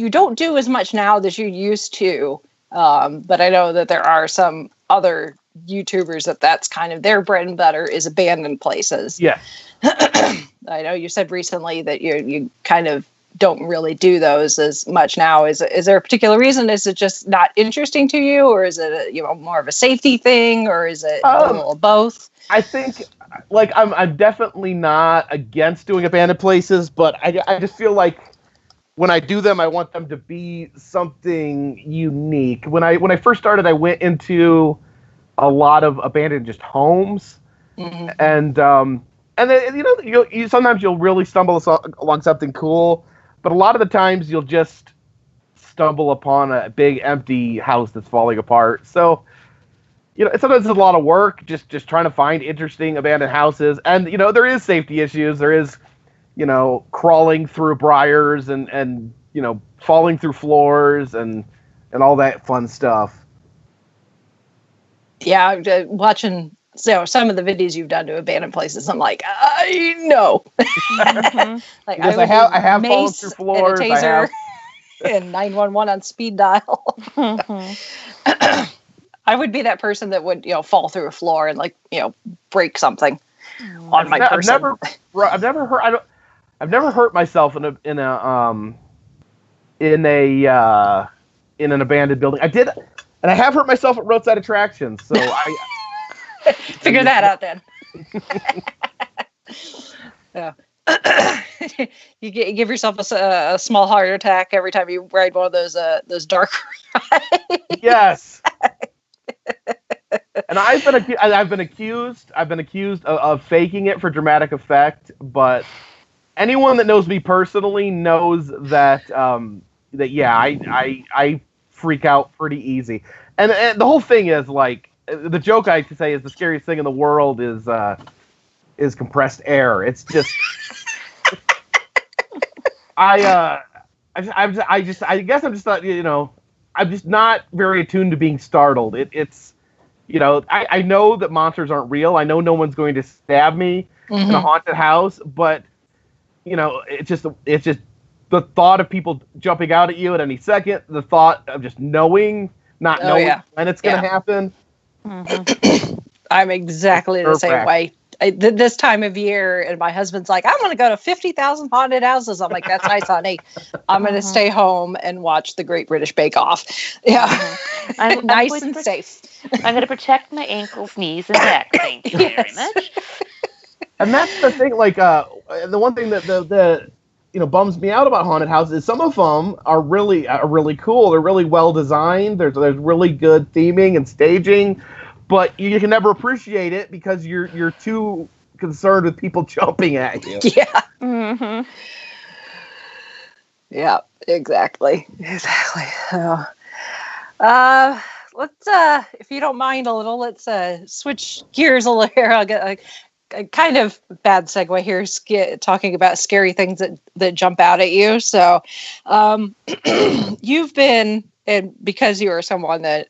don't do as much now as you used to, but I know that there are some other YouTubers that's kind of their bread and butter is abandoned places. Yeah. I know you said recently that you kind of don't really do those as much now. Is there a particular reason? Is it just not interesting to you, or is it more of a safety thing, or is it a little of both? I think, like, I'm definitely not against doing abandoned places, but I just feel like when I do them, I want them to be something unique. When I first started, I went into a lot of abandoned just homes, and then you sometimes you'll really stumble along something cool. But a lot of the times you'll just stumble upon a big empty house that's falling apart. So, sometimes it's a lot of work just trying to find interesting abandoned houses. And, there is safety issues. There is, crawling through briars and falling through floors and all that fun stuff. Yeah, watching some of the videos you've done to abandoned places, I'm like, I know. Like I have fallen through floors. And a taser and 911 on speed dial. I would be that person that would, fall through a floor and break something on my person. I've never hurt myself in an abandoned building. I did, and I have hurt myself at roadside attractions. So I figure that out then. Yeah. You give yourself a small heart attack every time you ride one of those dark rides. Yes. And I've been accused of faking it for dramatic effect, but anyone that knows me personally knows that I freak out pretty easy. And the whole thing is like, the joke I could say is the scariest thing in the world is compressed air. It's just I guess I'm just not, I'm just not very attuned to being startled. It's I know that monsters aren't real. I know no one's going to stab me in a haunted house, but it's just the thought of people jumping out at you at any second, the thought of just knowing when it's going to happen. I'm exactly the same way. This time of year, and my husband's like, I'm going to go to 50,000 haunted houses. I'm like, that's nice, honey. I'm going to stay home and watch the Great British Bake Off. Yeah. I'm nice and safe. I'm going to protect my ankles, knees, and neck. Thank you very much. And that's the thing, like, the one thing that bums me out about haunted houses is some of them are really cool. They're really well designed. There's really good theming and staging. But you can never appreciate it because you're too concerned with people jumping at you. Yeah. Mm-hmm. Yeah, exactly. Let's, if you don't mind a little, let's switch gears a little here. I'll get a kind of bad segue here, talking about scary things that jump out at you. So you've been, and because you are someone that,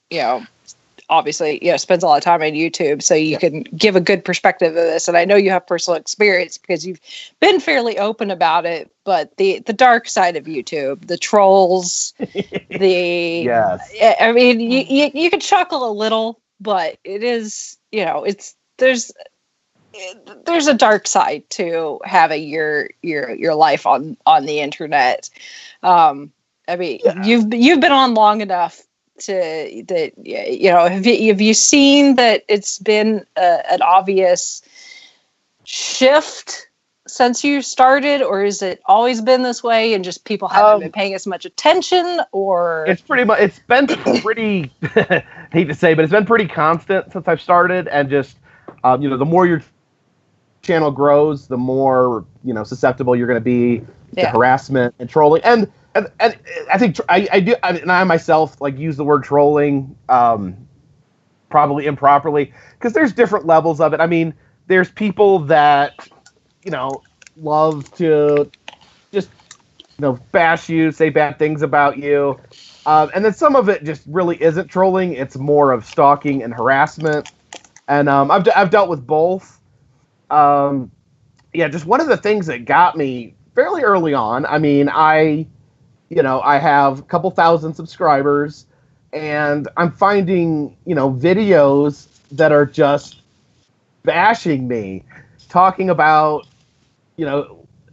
obviously, spends a lot of time on YouTube, so you can give a good perspective of this. And I know you have personal experience because you've been fairly open about it, but the dark side of YouTube, the trolls, yes. I mean, you can chuckle a little, but it is, there's a dark side to having your life on the internet. I mean, you've been on long enough have you seen that it's been an obvious shift since you started, or is it always been this way and just people haven't been paying as much attention? Or it's been pretty hate to say, but it's been pretty constant since I've started. And just the more your channel grows, the more susceptible you're going to be to harassment and trolling. And I think I do, and I myself use the word trolling probably improperly, because there's different levels of it. I mean, there's people that love to just bash you, say bad things about you, and then some of it just really isn't trolling. It's more of stalking and harassment, and I've dealt with both. Just one of the things that got me fairly early on. I mean, I have a couple thousand subscribers, and I'm finding, videos that are just bashing me, talking about,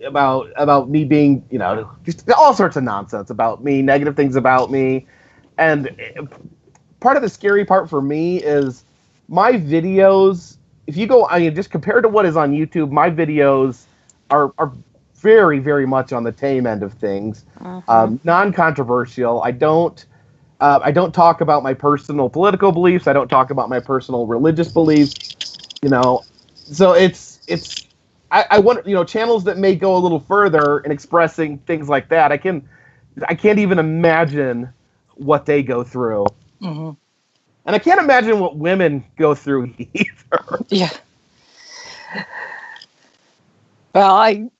about me being, just all sorts of nonsense about me, negative things about me. And part of the scary part for me is my videos, if you go, just compared to what is on YouTube, my videos are very, very much on the tame end of things. Non-controversial. I don't talk about my personal political beliefs. I don't talk about my personal religious beliefs. So I want channels that may go a little further in expressing things like that. I can't even imagine what they go through. And I can't imagine what women go through either. Yeah. Well, I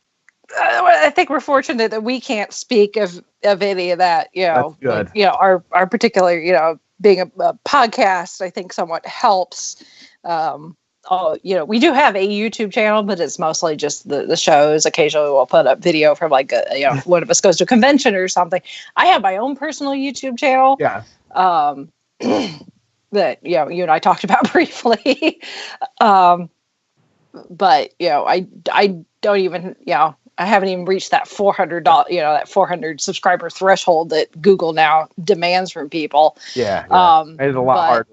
think we're fortunate that we can't speak of any of that, That's good. But, our particular, being a podcast, I think somewhat helps. We do have a YouTube channel, but it's mostly just the shows. Occasionally we'll put up video from like, one of us goes to a convention or something. I have my own personal YouTube channel. Yeah. That, you and I talked about briefly. But, I don't even, I haven't even reached that $400, that 400 subscriber threshold that Google now demands from people. Yeah. It's a lot harder.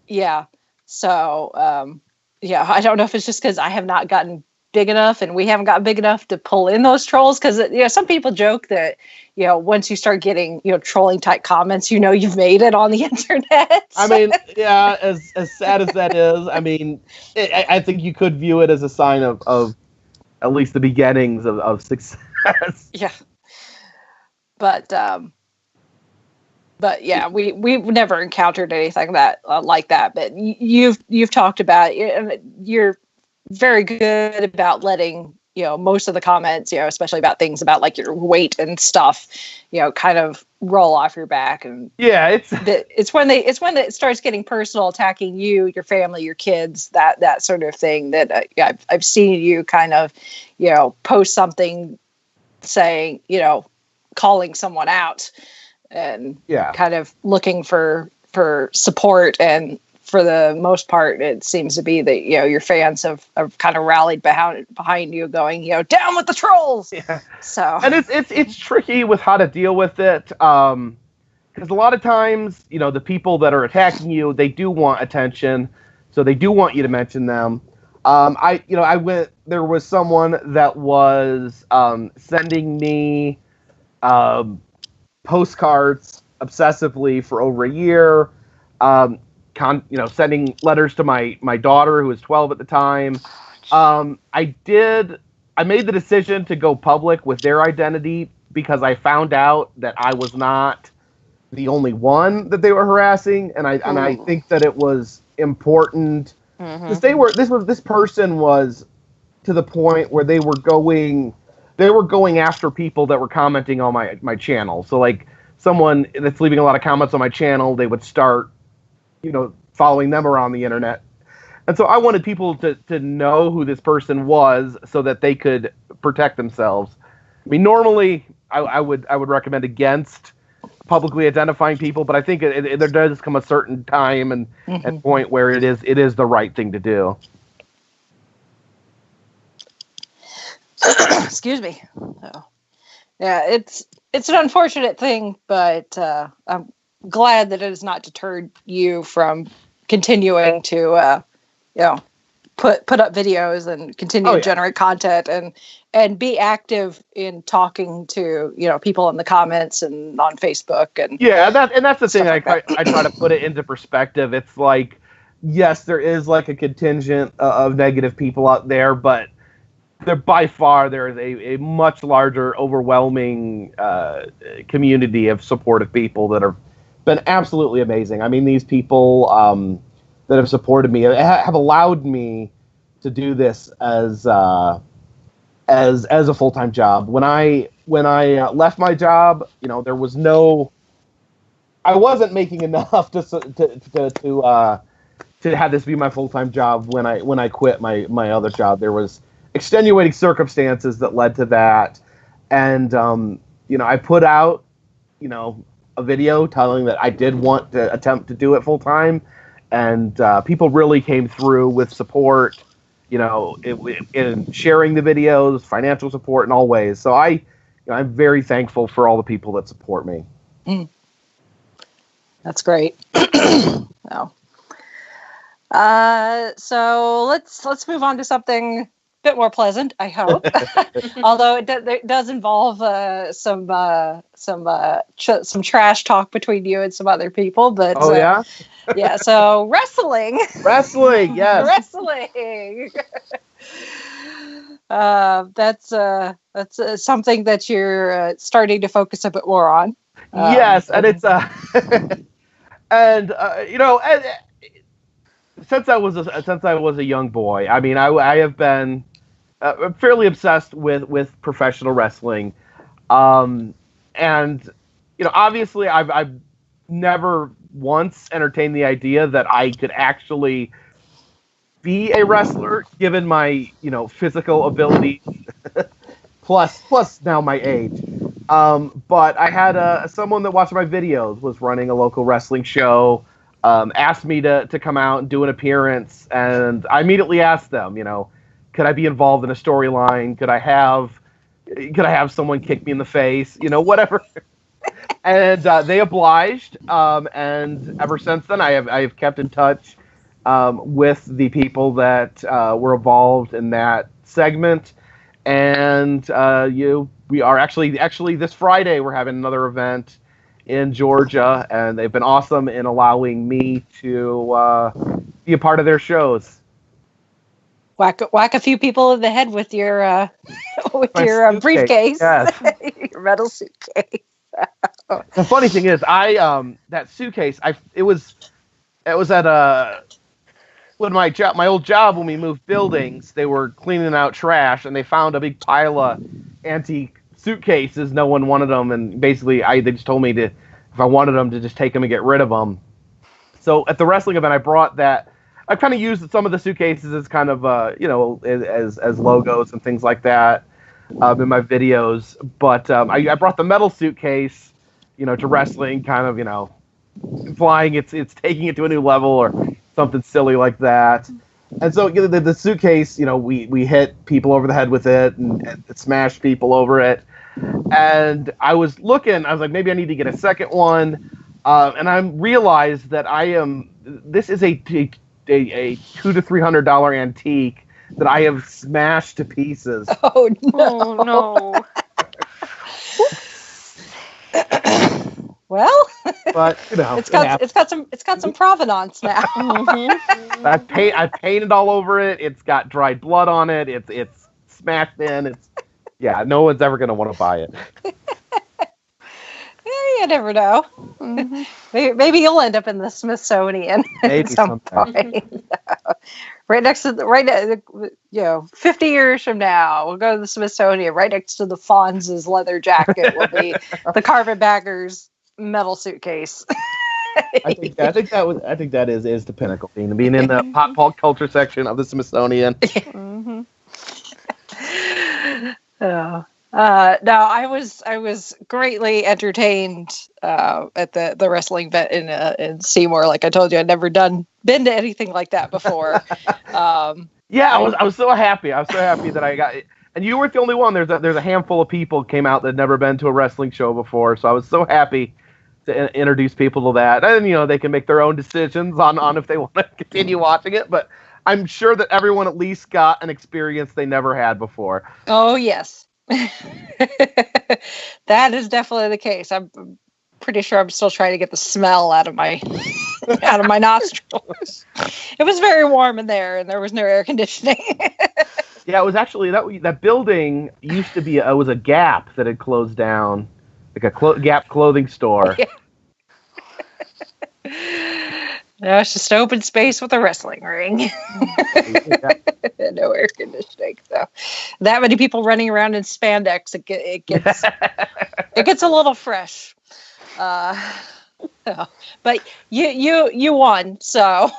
Yeah. So, I don't know if it's just because I have not gotten big enough and we haven't gotten big enough to pull in those trolls. Because, some people joke that, once you start getting, trolling type comments, you've made it on the internet. I mean, yeah, as sad as that is, I mean, I think you could view it as a sign of at least the beginnings of success. Yeah. But yeah, we've never encountered anything that like that. But you've talked about it, and you're very good about letting most of the comments, especially about things about like your weight and stuff, kind of roll off your back. And yeah, it's when it starts getting personal, attacking you, your family, your kids, that sort of thing. That I've seen you kind of post something saying calling someone out. And kind of looking for support, and for the most part, it seems to be that your fans have kind of rallied behind you, going down with the trolls. Yeah. So and it's tricky with how to deal with it, because a lot of times the people that are attacking you, they do want attention, so they do want you to mention them. There was someone that was sending me postcards obsessively for over a year, sending letters to my daughter, who was 12 at the time. I made the decision to go public with their identity because I found out that I was not the only one that they were harassing, and I think that it was important because this person was to the point where they were going after people that were commenting on my channel. So like someone that's leaving a lot of comments on my channel, they would start, following them around the internet. And so I wanted people to know who this person was so that they could protect themselves. I mean, normally I would recommend against publicly identifying people, but I think there does come a certain time and point where it is the right thing to do. Excuse me. Oh. Yeah, it's an unfortunate thing, but I'm glad that it has not deterred you from continuing to put up videos and continue to generate content and be active in talking to people in the comments and on Facebook and that's the thing. I try to put it into perspective. It's like, yes, there is like a contingent of negative people out there, but by far there is a much larger, overwhelming community of supportive people that have been absolutely amazing. I mean, these people that have supported me have allowed me to do this as a full-time job. When I left my job, there was I wasn't making enough to have this be my full-time job. When I quit my other job, there was extenuating circumstances that led to that, and I put out a video telling that I did want to attempt to do it full time, and people really came through with support, in sharing the videos, financial support in all ways. So I'm very thankful for all the people that support me. That's great. So let's move on to something bit more pleasant, I hope. Although it does involve some trash talk between you and some other people. But yeah. So wrestling, yes, wrestling. That's something that you're starting to focus a bit more on. Yes, and it's And since I was a young boy, I mean, I have been fairly obsessed with professional wrestling, and obviously I've never once entertained the idea that I could actually be a wrestler, given my physical ability, plus now my age. But I had someone that watched my videos was running a local wrestling show, asked me to come out and do an appearance, and I immediately asked them, could I be involved in a storyline? Could I have someone kick me in the face? Whatever. And they obliged, and ever since then I have kept in touch with the people that were involved in that segment, and we are actually this Friday we're having another event in Georgia, and they've been awesome in allowing me to be a part of their shows. Whack a few people in the head with your briefcase, yes. Your metal suitcase. The funny thing is, that suitcase, it was at when my old job, when we moved buildings, they were cleaning out trash and they found a big pile of antique suitcases. No one wanted them, and basically they just told me if I wanted them to just take them and get rid of them. So at the wrestling event, I brought that. I've kind of used some of the suitcases as kind of as logos and things like that in my videos. But I brought the metal suitcase, to wrestling, kind of implying it's taking it to a new level or something silly like that. And so the suitcase, we hit people over the head with it and smashed people over it. And I was like, maybe I need to get a second one. And I realized that this is a $200 to $300 antique that I have smashed to pieces. Oh no! Well, but it's got some provenance now. Mm-hmm. I painted all over it. It's got dried blood on it. It's smashed in. No one's ever gonna want to buy it. You never know. Mm-hmm. Maybe you'll end up in the Smithsonian at some point. Right next to 50 years from now, we'll go to the Smithsonian. Right next to the Fonz's leather jacket will be the Carpetbagger's metal suitcase. I think that is the pinnacle thing, being in the pop culture section of the Smithsonian. Mm-hmm. Oh. No, I was greatly entertained at the wrestling vet in Seymour. Like I told you, I'd never been to anything like that before. I was so happy. I was so happy that I got it. And you weren't the only one. There's a handful of people came out that had never been to a wrestling show before. So I was so happy to introduce people to that. And they can make their own decisions on if they want to continue watching it. But I'm sure that everyone at least got an experience they never had before. Oh yes. That is definitely the case. I'm pretty sure I'm still trying to get the smell out of my nostrils. It was very warm in there, and there was no air conditioning. Yeah, it was actually that building used to be was a Gap that had closed down, like a Gap clothing store. Yeah. No, it's just open space with a wrestling ring. No air conditioning. So that many people running around in spandex, it gets a little fresh. But you won, so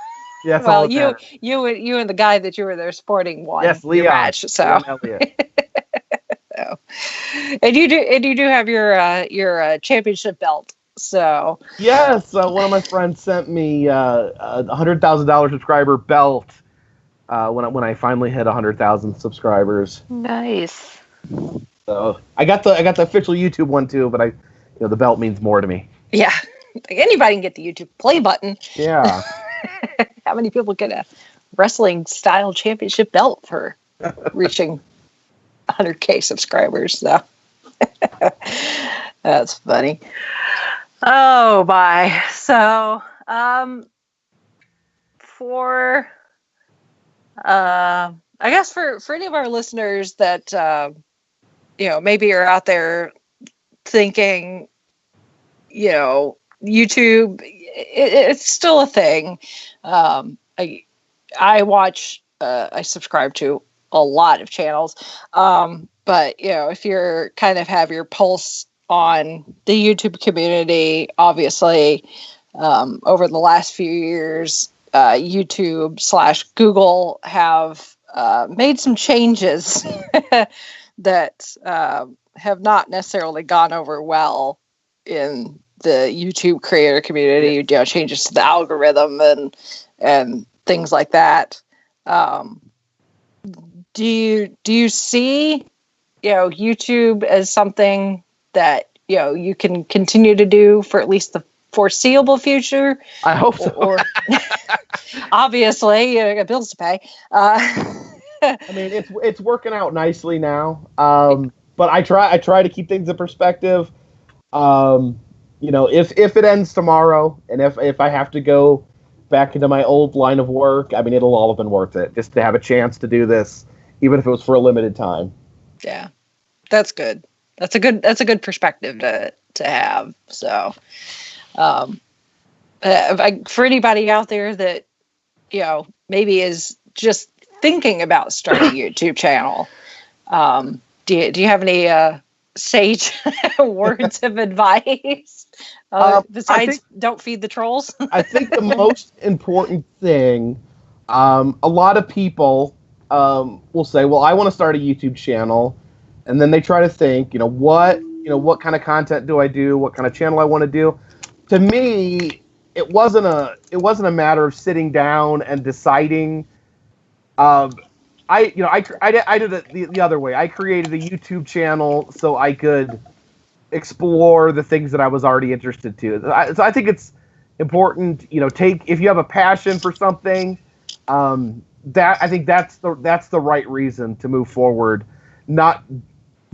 yes. Well, you and the guy that you were there sporting won. Yes, Leon. Your match. So. So. And you do have your championship belt. So yes, one of my friends sent me a $100,000 subscriber belt when I finally hit 100,000 subscribers. Nice. So I got the official YouTube one too, but the belt means more to me. Yeah, like anybody can get the YouTube play button. Yeah. How many people get a wrestling style championship belt for reaching 100K subscribers? So that's funny. Oh my. So for I guess for any of our listeners that maybe are out there thinking, YouTube, it's still a thing. I watch, I subscribe to a lot of channels. But, if you're kind of have your pulse on the YouTube community, obviously, over the last few years, YouTube/Google have made some changes that have not necessarily gone over well in the YouTube creator community. Changes to the algorithm and things like that. Do you see YouTube as something that you can continue to do for at least the foreseeable future? I hope so. Or obviously, you got bills to pay. I mean, it's working out nicely now. But I try to keep things in perspective. If it ends tomorrow, and if I have to go back into my old line of work, I mean, it'll all have been worth it just to have a chance to do this, even if it was for a limited time. Yeah, that's good. That's a good perspective to have. So, for anybody out there that maybe is just thinking about starting a YouTube channel, do you have any sage words of advice besides don't feed the trolls? I think the most important thing, a lot of people will say, well, I want to start a YouTube channel, and then they try to think, what kind of content do I do? What kind of channel I want to do? To me, it wasn't a matter of sitting down and deciding. I did it the other way. I created a YouTube channel so I could explore the things that I was already interested to. So I think it's important, if you have a passion for something, I think that's the right reason to move forward, not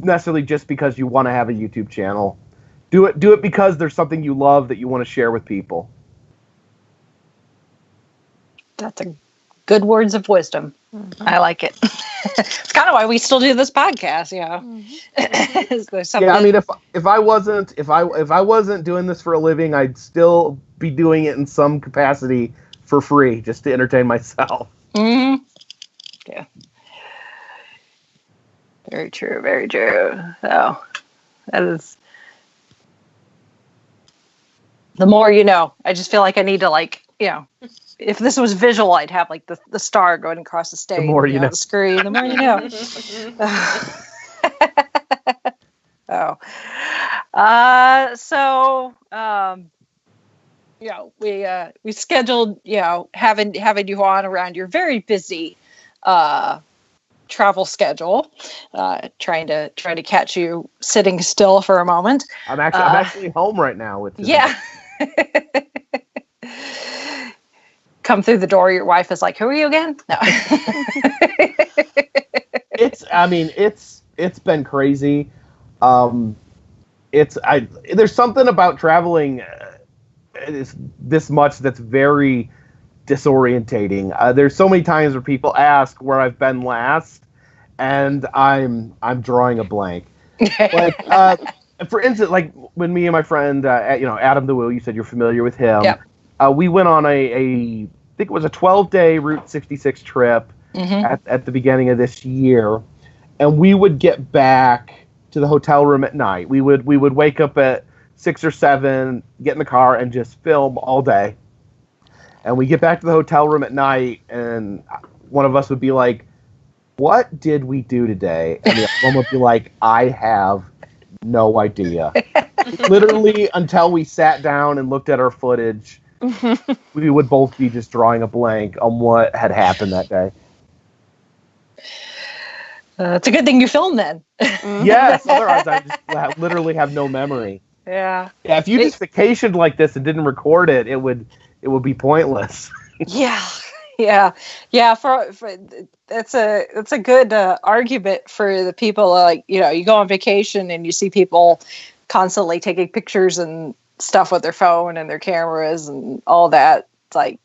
necessarily just because you want to have a YouTube channel. Do it because there's something you love that you want to share with people. That's a good words of wisdom. Mm-hmm. I like it. It's kind of why we still do this podcast, Mm-hmm. Yeah, I mean, if I wasn't doing this for a living, I'd still be doing it in some capacity for free, just to entertain myself. Mm-hmm. Yeah. Very true. Very true. So that is. The more you know. I just feel like I need to if this was visual, I'd have the star going across the stage. The more you know. The screen. The more you know. We scheduled having you on around your very busy travel schedule, trying to catch you sitting still for a moment. I'm actually home right now. Come through the door, your wife is like, "Who are you again?" No. It's been crazy. There's something about traveling this much that's very disorientating. There's so many times where people ask where I've been last, and I'm drawing a blank. For instance, like when me and my friend, Adam the Woo, you said you're familiar with him. Yep. We went on I think it was a 12-day Route 66 trip mm-hmm. at the beginning of this year, and we would get back to the hotel room at night. We would wake up at 6 or 7, get in the car, and just film all day. And we get back to the hotel room at night, and one of us would be like, "What did we do today?" And the other one would be like, "I have no idea." Literally, until we sat down and looked at our footage, we would both be just drawing a blank on what had happened that day. It's a good thing you filmed then. Yes, otherwise I just literally have no memory. Yeah. Yeah, if you just vacationed like this and didn't record it, it would be pointless. Yeah. For that's a good argument for the people. You go on vacation and you see people constantly taking pictures and stuff with their phone and their cameras and all that. It's like,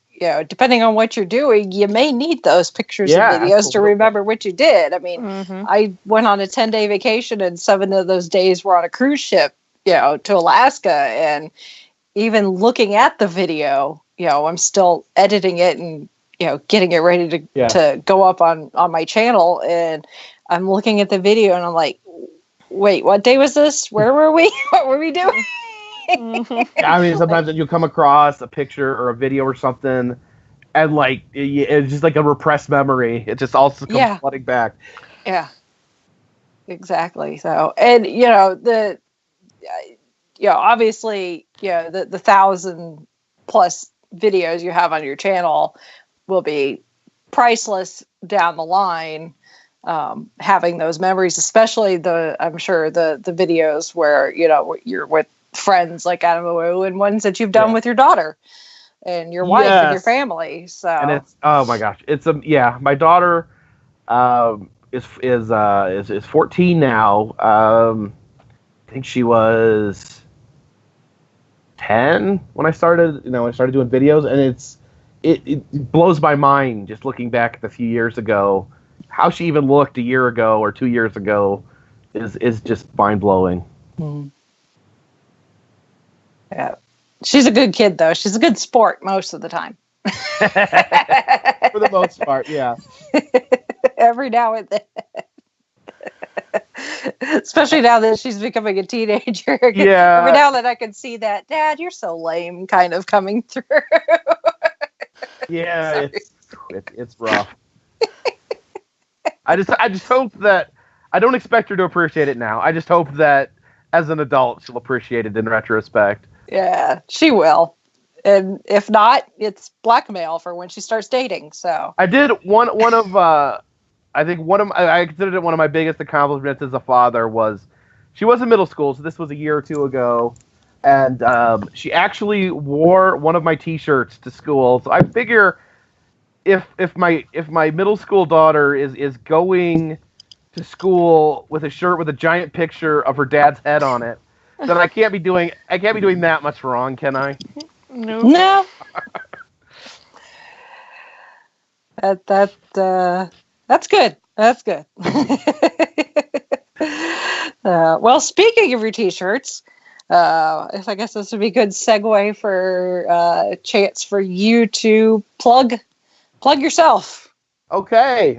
depending on what you're doing, you may need those pictures and videos absolutely. To remember what you did. I mean, mm-hmm. I went on a 10-day vacation, and 7 of those days were on a cruise ship, to Alaska. And, even looking at the video, I'm still editing it and, getting it ready to go up on my channel. And I'm looking at the video and I'm like, wait, what day was this? Where were we? What were we doing? I mean, sometimes you come across a picture or a video or something, and like it's just like a repressed memory. It just all comes flooding back. Yeah, exactly. So, and obviously, the 1,000+ videos you have on your channel will be priceless down the line. Having those memories, especially I'm sure the videos where you're with friends like Adamu and ones that you've done with your daughter and your wife and your family. So, and it's, oh my gosh, it's my daughter is 14 now. I think she was 10 when I started doing videos, and it blows my mind just looking back at a few years ago. How she even looked a year ago or 2 years ago is just mind blowing. Mm-hmm. Yeah, she's a good kid though. She's a good sport most of the time. For the most part, yeah. Every now and then. Especially now that she's becoming a teenager. Yeah. Every now and then I can see that, Dad, you're so lame, kind of coming through. Yeah, it's rough. I just hope that I don't expect her to appreciate it now. I just hope that as an adult she'll appreciate it in retrospect. Yeah, she will. And if not, it's blackmail for when she starts dating. So I did I considered it one of my biggest accomplishments as a father was she was in middle school, so this was a year or two ago, and she actually wore one of my T-shirts to school. So I figure if my middle school daughter is going to school with a shirt with a giant picture of her dad's head on it, then I can't be doing that much wrong, can I? No. That's good. That's good. Well, speaking of your T-shirts, I guess this would be a good segue for a chance for you to plug yourself. Okay.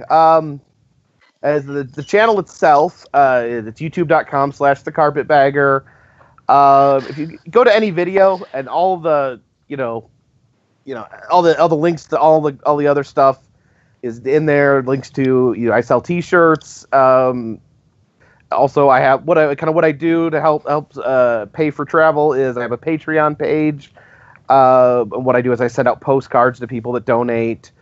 As the channel itself, it's youtube.com/thecarpetbagger. If you go to any video and all the all the links to all the other stuff is in there. Links to I sell T-shirts. Also, I have what I do to help pay for travel is I have a Patreon page. And what I do is I send out postcards to people that donate.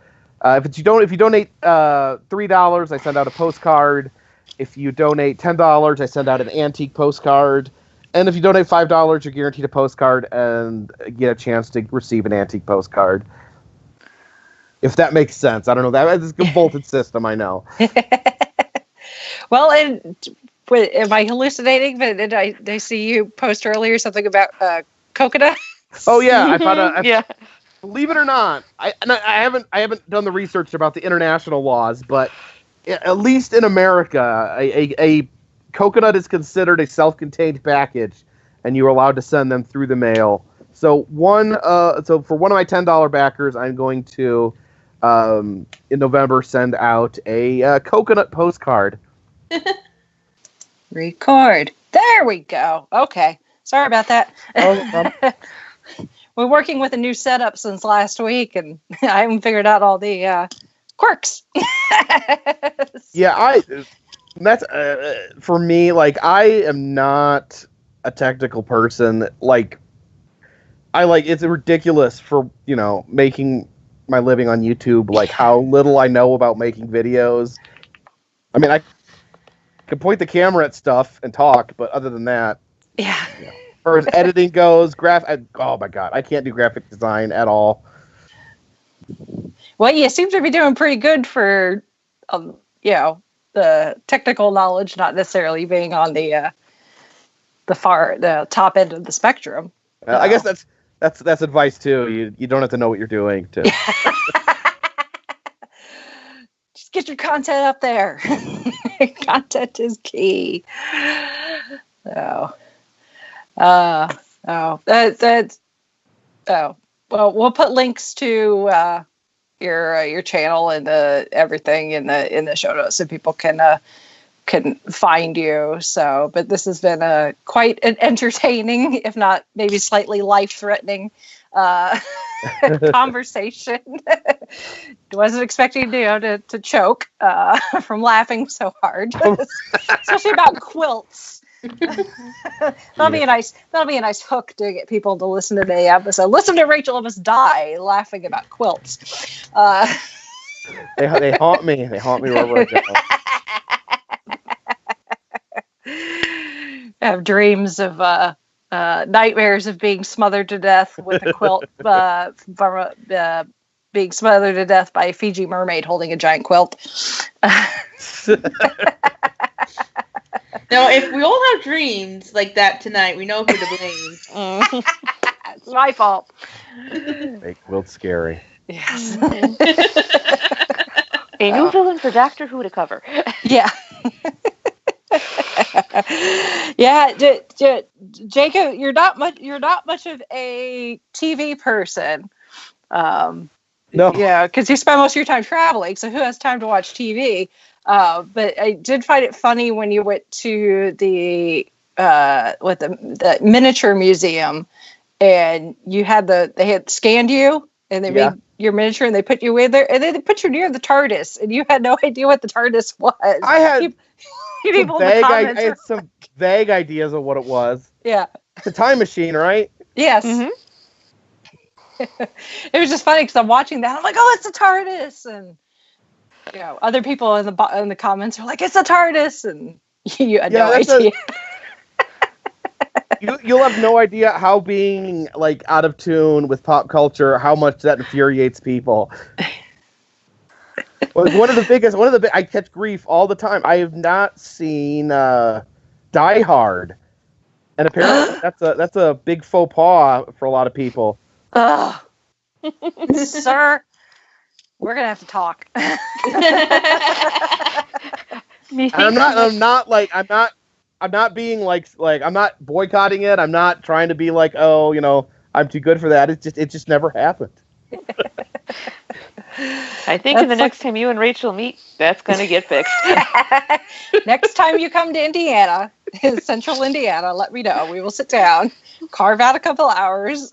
If you donate $3, I send out a postcard. If you donate $10, I send out an antique postcard. And if you donate $5, you're guaranteed a postcard and get a chance to receive an antique postcard. If that makes sense. I don't know. That is a bolted system, I know. Well, and am I hallucinating? But did I see you post earlier something about coconut? Oh yeah, I thought. Yeah. Believe it or not, I haven't done the research about the international laws, but at least in America, a coconut is considered a self-contained package, and you're allowed to send them through the mail. So for one of my $10 backers, I'm going to in November send out a coconut postcard. Record. There we go. Okay. Sorry about that. We're working with a new setup since last week, and I haven't figured out all the quirks. Yeah, that's for me. Like, I am not a technical person. It's ridiculous for making my living on YouTube. Like, how little I know about making videos. I mean, I can point the camera at stuff and talk, but other than that, yeah. As far as editing goes, oh my god, I can't do graphic design at all. Well, you seem to be doing pretty good for, the technical knowledge, not necessarily being on the top end of the spectrum. I guess that's advice too. You don't have to know what you're doing to. Just get your content up there. Content is key. So, that's Oh, well, we'll put links to your channel and everything in the show notes so people can find you. So, but this has been quite an entertaining, if not maybe slightly life-threatening conversation. Wasn't expecting to choke from laughing so hard, especially about quilts. That'll be a nice hook to get people to listen to the episode. Listen to Rachel almost die laughing about quilts. They haunt me. They haunt me wherever I go. I have dreams of nightmares of being smothered to death with a quilt, being smothered to death by a Fiji mermaid holding a giant quilt. Now, if we all have dreams like that tonight, we know who to blame. It's my fault. Make quilts scary. Yes. A new villain for Doctor Who to cover. Yeah. Yeah, Jacob, you're not much of a TV person. No. Yeah, because you spend most of your time traveling, so who has time to watch TV? But I did find it funny when you went to the miniature museum, and they had scanned you, and they made your miniature, and they put you in there, and then they put you near the TARDIS, and you had no idea what the TARDIS was. I had I had some vague ideas of what it was. Yeah. It's a time machine, right? Yes. Mm-hmm. It was just funny because I'm watching that. I'm like, oh, it's a TARDIS, and other people in the comments are like, it's a TARDIS, and you had no idea. You'll have no idea how being like out of tune with pop culture, how much that infuriates people. One of the I catch grief all the time. I have not seen Die Hard, and apparently that's a big faux pas for a lot of people. Ugh. Sir, we're gonna have to talk. I'm not being like I'm not boycotting it. I'm not trying to be like, oh, I'm too good for that. It just never happened. I think in the next time you and Rachel meet, that's going to get fixed. Next time you come to Indiana, Central Indiana, let me know. We will sit down, carve out a couple hours.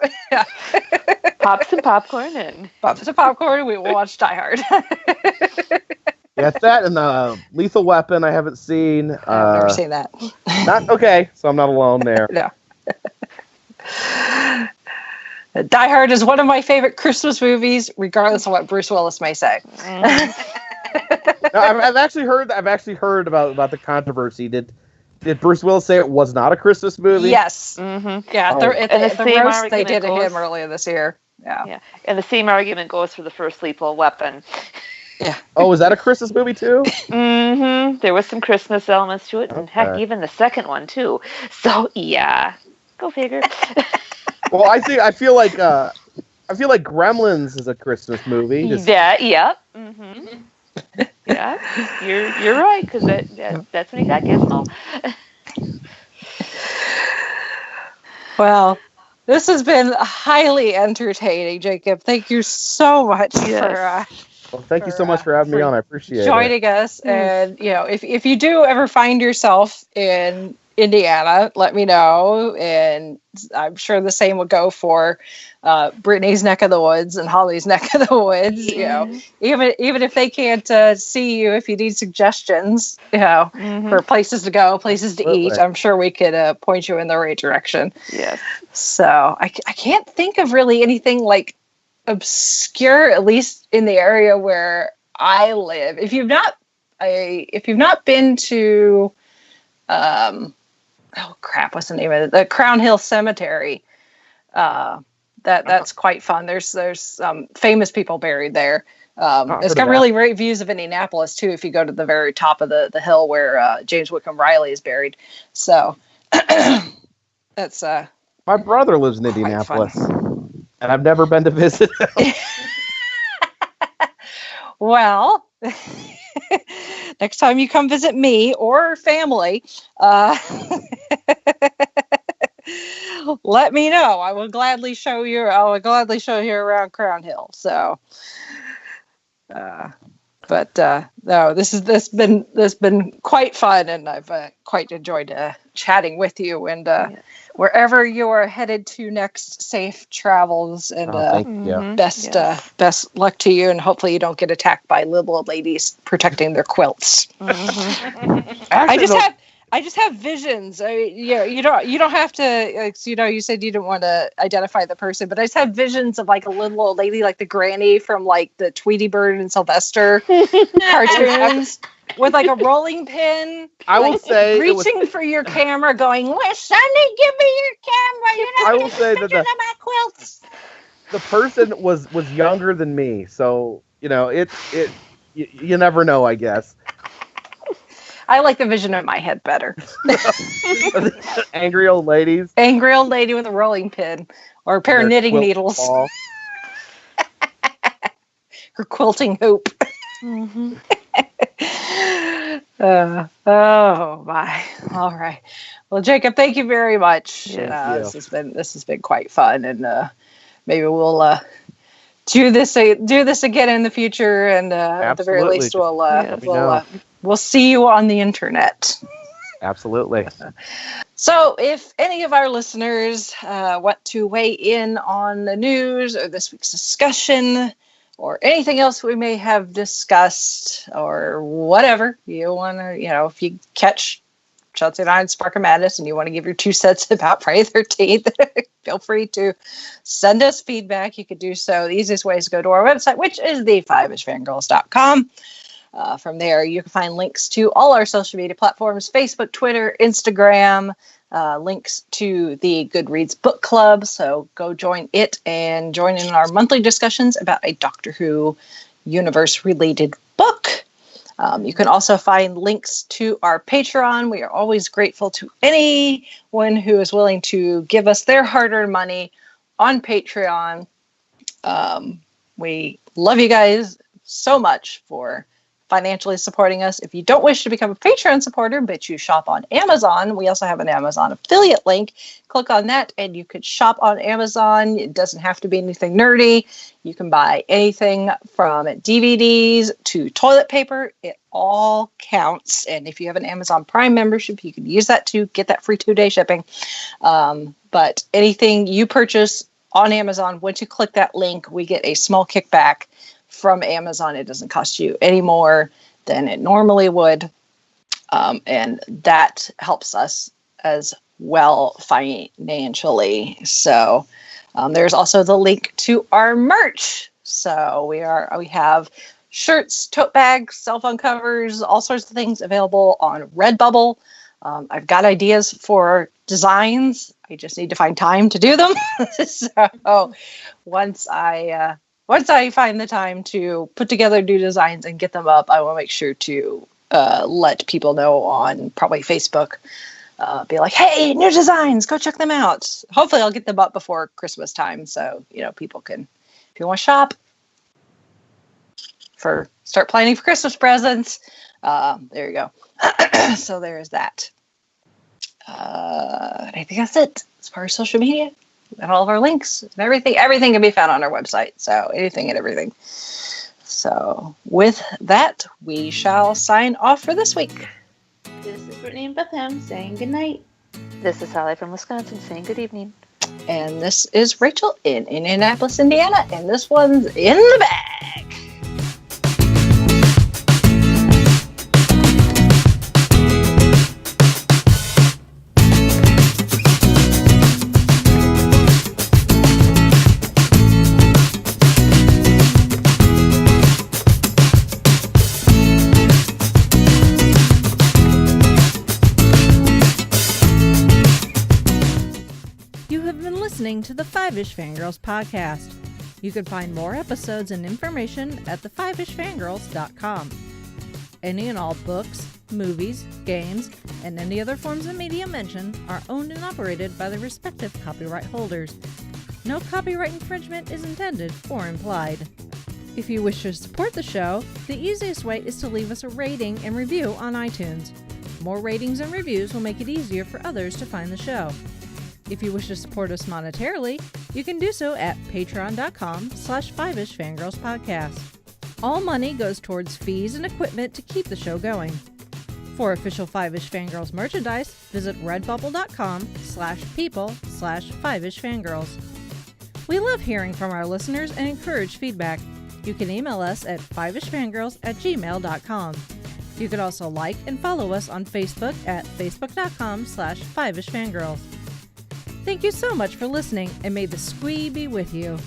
Pop some popcorn and we will watch Die Hard. Yes, that and Lethal Weapon I haven't seen. I've never seen that. Not okay, so I'm not alone there. No. Die Hard is one of my favorite Christmas movies, regardless of what Bruce Willis may say. No, I've actually heard about the controversy. Did Bruce Willis say it was not a Christmas movie? Yes. Mm-hmm. Yeah. The roast they did to him earlier this year. Yeah. And the same argument goes for the first Lethal Weapon. Yeah. Oh, is that a Christmas movie too? Mm-hmm. There was some Christmas elements to it, and heck, even the second one too. So yeah, go figure. Well, I feel like Gremlins is a Christmas movie. Yeah. Mm-hmm. Yeah, you're right, because that's when he got Gizmo. Well, this has been highly entertaining, Jacob. Thank you so much for. Well, thank you so much for having me on. I appreciate joining us. And if you do ever find yourself in Indiana, let me know. And I'm sure the same would go for Brittany's neck of the woods and Holly's neck of the woods. Even if they can't see you, if you need suggestions, for places to go, places to eat, I'm sure we could point you in the right direction. Yes. So I can't think of really anything like obscure, at least in the area where I live. If you've not been to what's the name of it? The Crown Hill Cemetery. That's quite fun. There's famous people buried there. It's got really great views of Indianapolis too. If you go to the very top of the hill where James Whitcomb Riley is buried. So that's my brother lives in Indianapolis, and I've never been to visit him. Well, next time you come visit me or family, let me know. I will gladly show you around Crown Hill. So, no, this has been quite fun, and I've quite enjoyed chatting with you. And wherever you are headed to next, safe travels, and best luck to you. And hopefully, you don't get attacked by little old ladies protecting their quilts. I just have visions. You don't have to. You said you didn't want to identify the person, but I just have visions of like a little old lady, like the granny from like the Tweety Bird and Sylvester cartoons, with like a rolling pin. I will say, reaching for your camera, going, "Sonny, give me your camera. You're not taking pictures of my quilts." The person was younger than me, so you never know, I guess. I like the vision in my head better. Angry old ladies. Angry old lady with a rolling pin or a pair of knitting needles. Her quilting hoop. Mm-hmm. Oh my! All right. Well, Jacob, thank you very much. This has been quite fun, and maybe we'll do this again in the future. And at the very least, we'll see you on the internet. Absolutely. So if any of our listeners want to weigh in on the news or this week's discussion or anything else we may have discussed or whatever you want to, if you catch Chauncey and I in Spark of Madness and you want to give your 2 cents about Friday the 13th, feel free to send us feedback. You could do so. The easiest way is to go to our website, which is the5ishfangirls.com. From there, you can find links to all our social media platforms, Facebook, Twitter, Instagram, links to the Goodreads book club. So go join it and join in our monthly discussions about a Doctor Who universe-related book. You can also find links to our Patreon. We are always grateful to anyone who is willing to give us their hard-earned money on Patreon. We love you guys so much for financially supporting us. If you don't wish to become a Patreon supporter, but you shop on Amazon, we also have an Amazon affiliate link. Click on that and you could shop on Amazon. It doesn't have to be anything nerdy. You can buy anything from DVDs to toilet paper. It all counts. And if you have an Amazon Prime membership, you can use that to get that free 2-day shipping. But anything you purchase on Amazon, once you click that link, we get a small kickback from Amazon. It doesn't cost you any more than it normally would. And that helps us as well financially. So there's also the link to our merch. So we have shirts, tote bags, cell phone covers, all sorts of things available on Redbubble. I've got ideas for designs. I just need to find time to do them. So once I find the time to put together new designs and get them up, I will make sure to let people know on probably Facebook. Be like, hey, new designs, go check them out. Hopefully I'll get them up before Christmas time. So, people can, if you want to shop, start planning for Christmas presents. There you go. So there's that. I think that's it as far as social media. And all of our links and everything can be found on our website. So anything and everything. So with that, we shall sign off for this week. This is Brittany and Bethlehem saying good night. This is Sally from Wisconsin saying good evening. And this is Rachel in Indianapolis, Indiana. And this one's in the bag. To the 5ish Fangirls podcast. You can find more episodes and information at the5ishfangirls.com. Any and all books, movies, games, and any other forms of media mentioned are owned and operated by the respective copyright holders. No copyright infringement is intended or implied. If you wish to support the show, the easiest way is to leave us a rating and review on iTunes. More ratings and reviews will make it easier for others to find the show. If you wish to support us monetarily, you can do so at patreon.com/5ishfangirlspodcast. All money goes towards fees and equipment to keep the show going. For official 5ish Fangirls merchandise, visit redbubble.com/people/5ishfangirls. We love hearing from our listeners and encourage feedback. You can email us at 5ishfangirls@gmail.com. You can also like and follow us on Facebook at facebook.com/5ishfangirls. Thank you so much for listening, and may the squee be with you.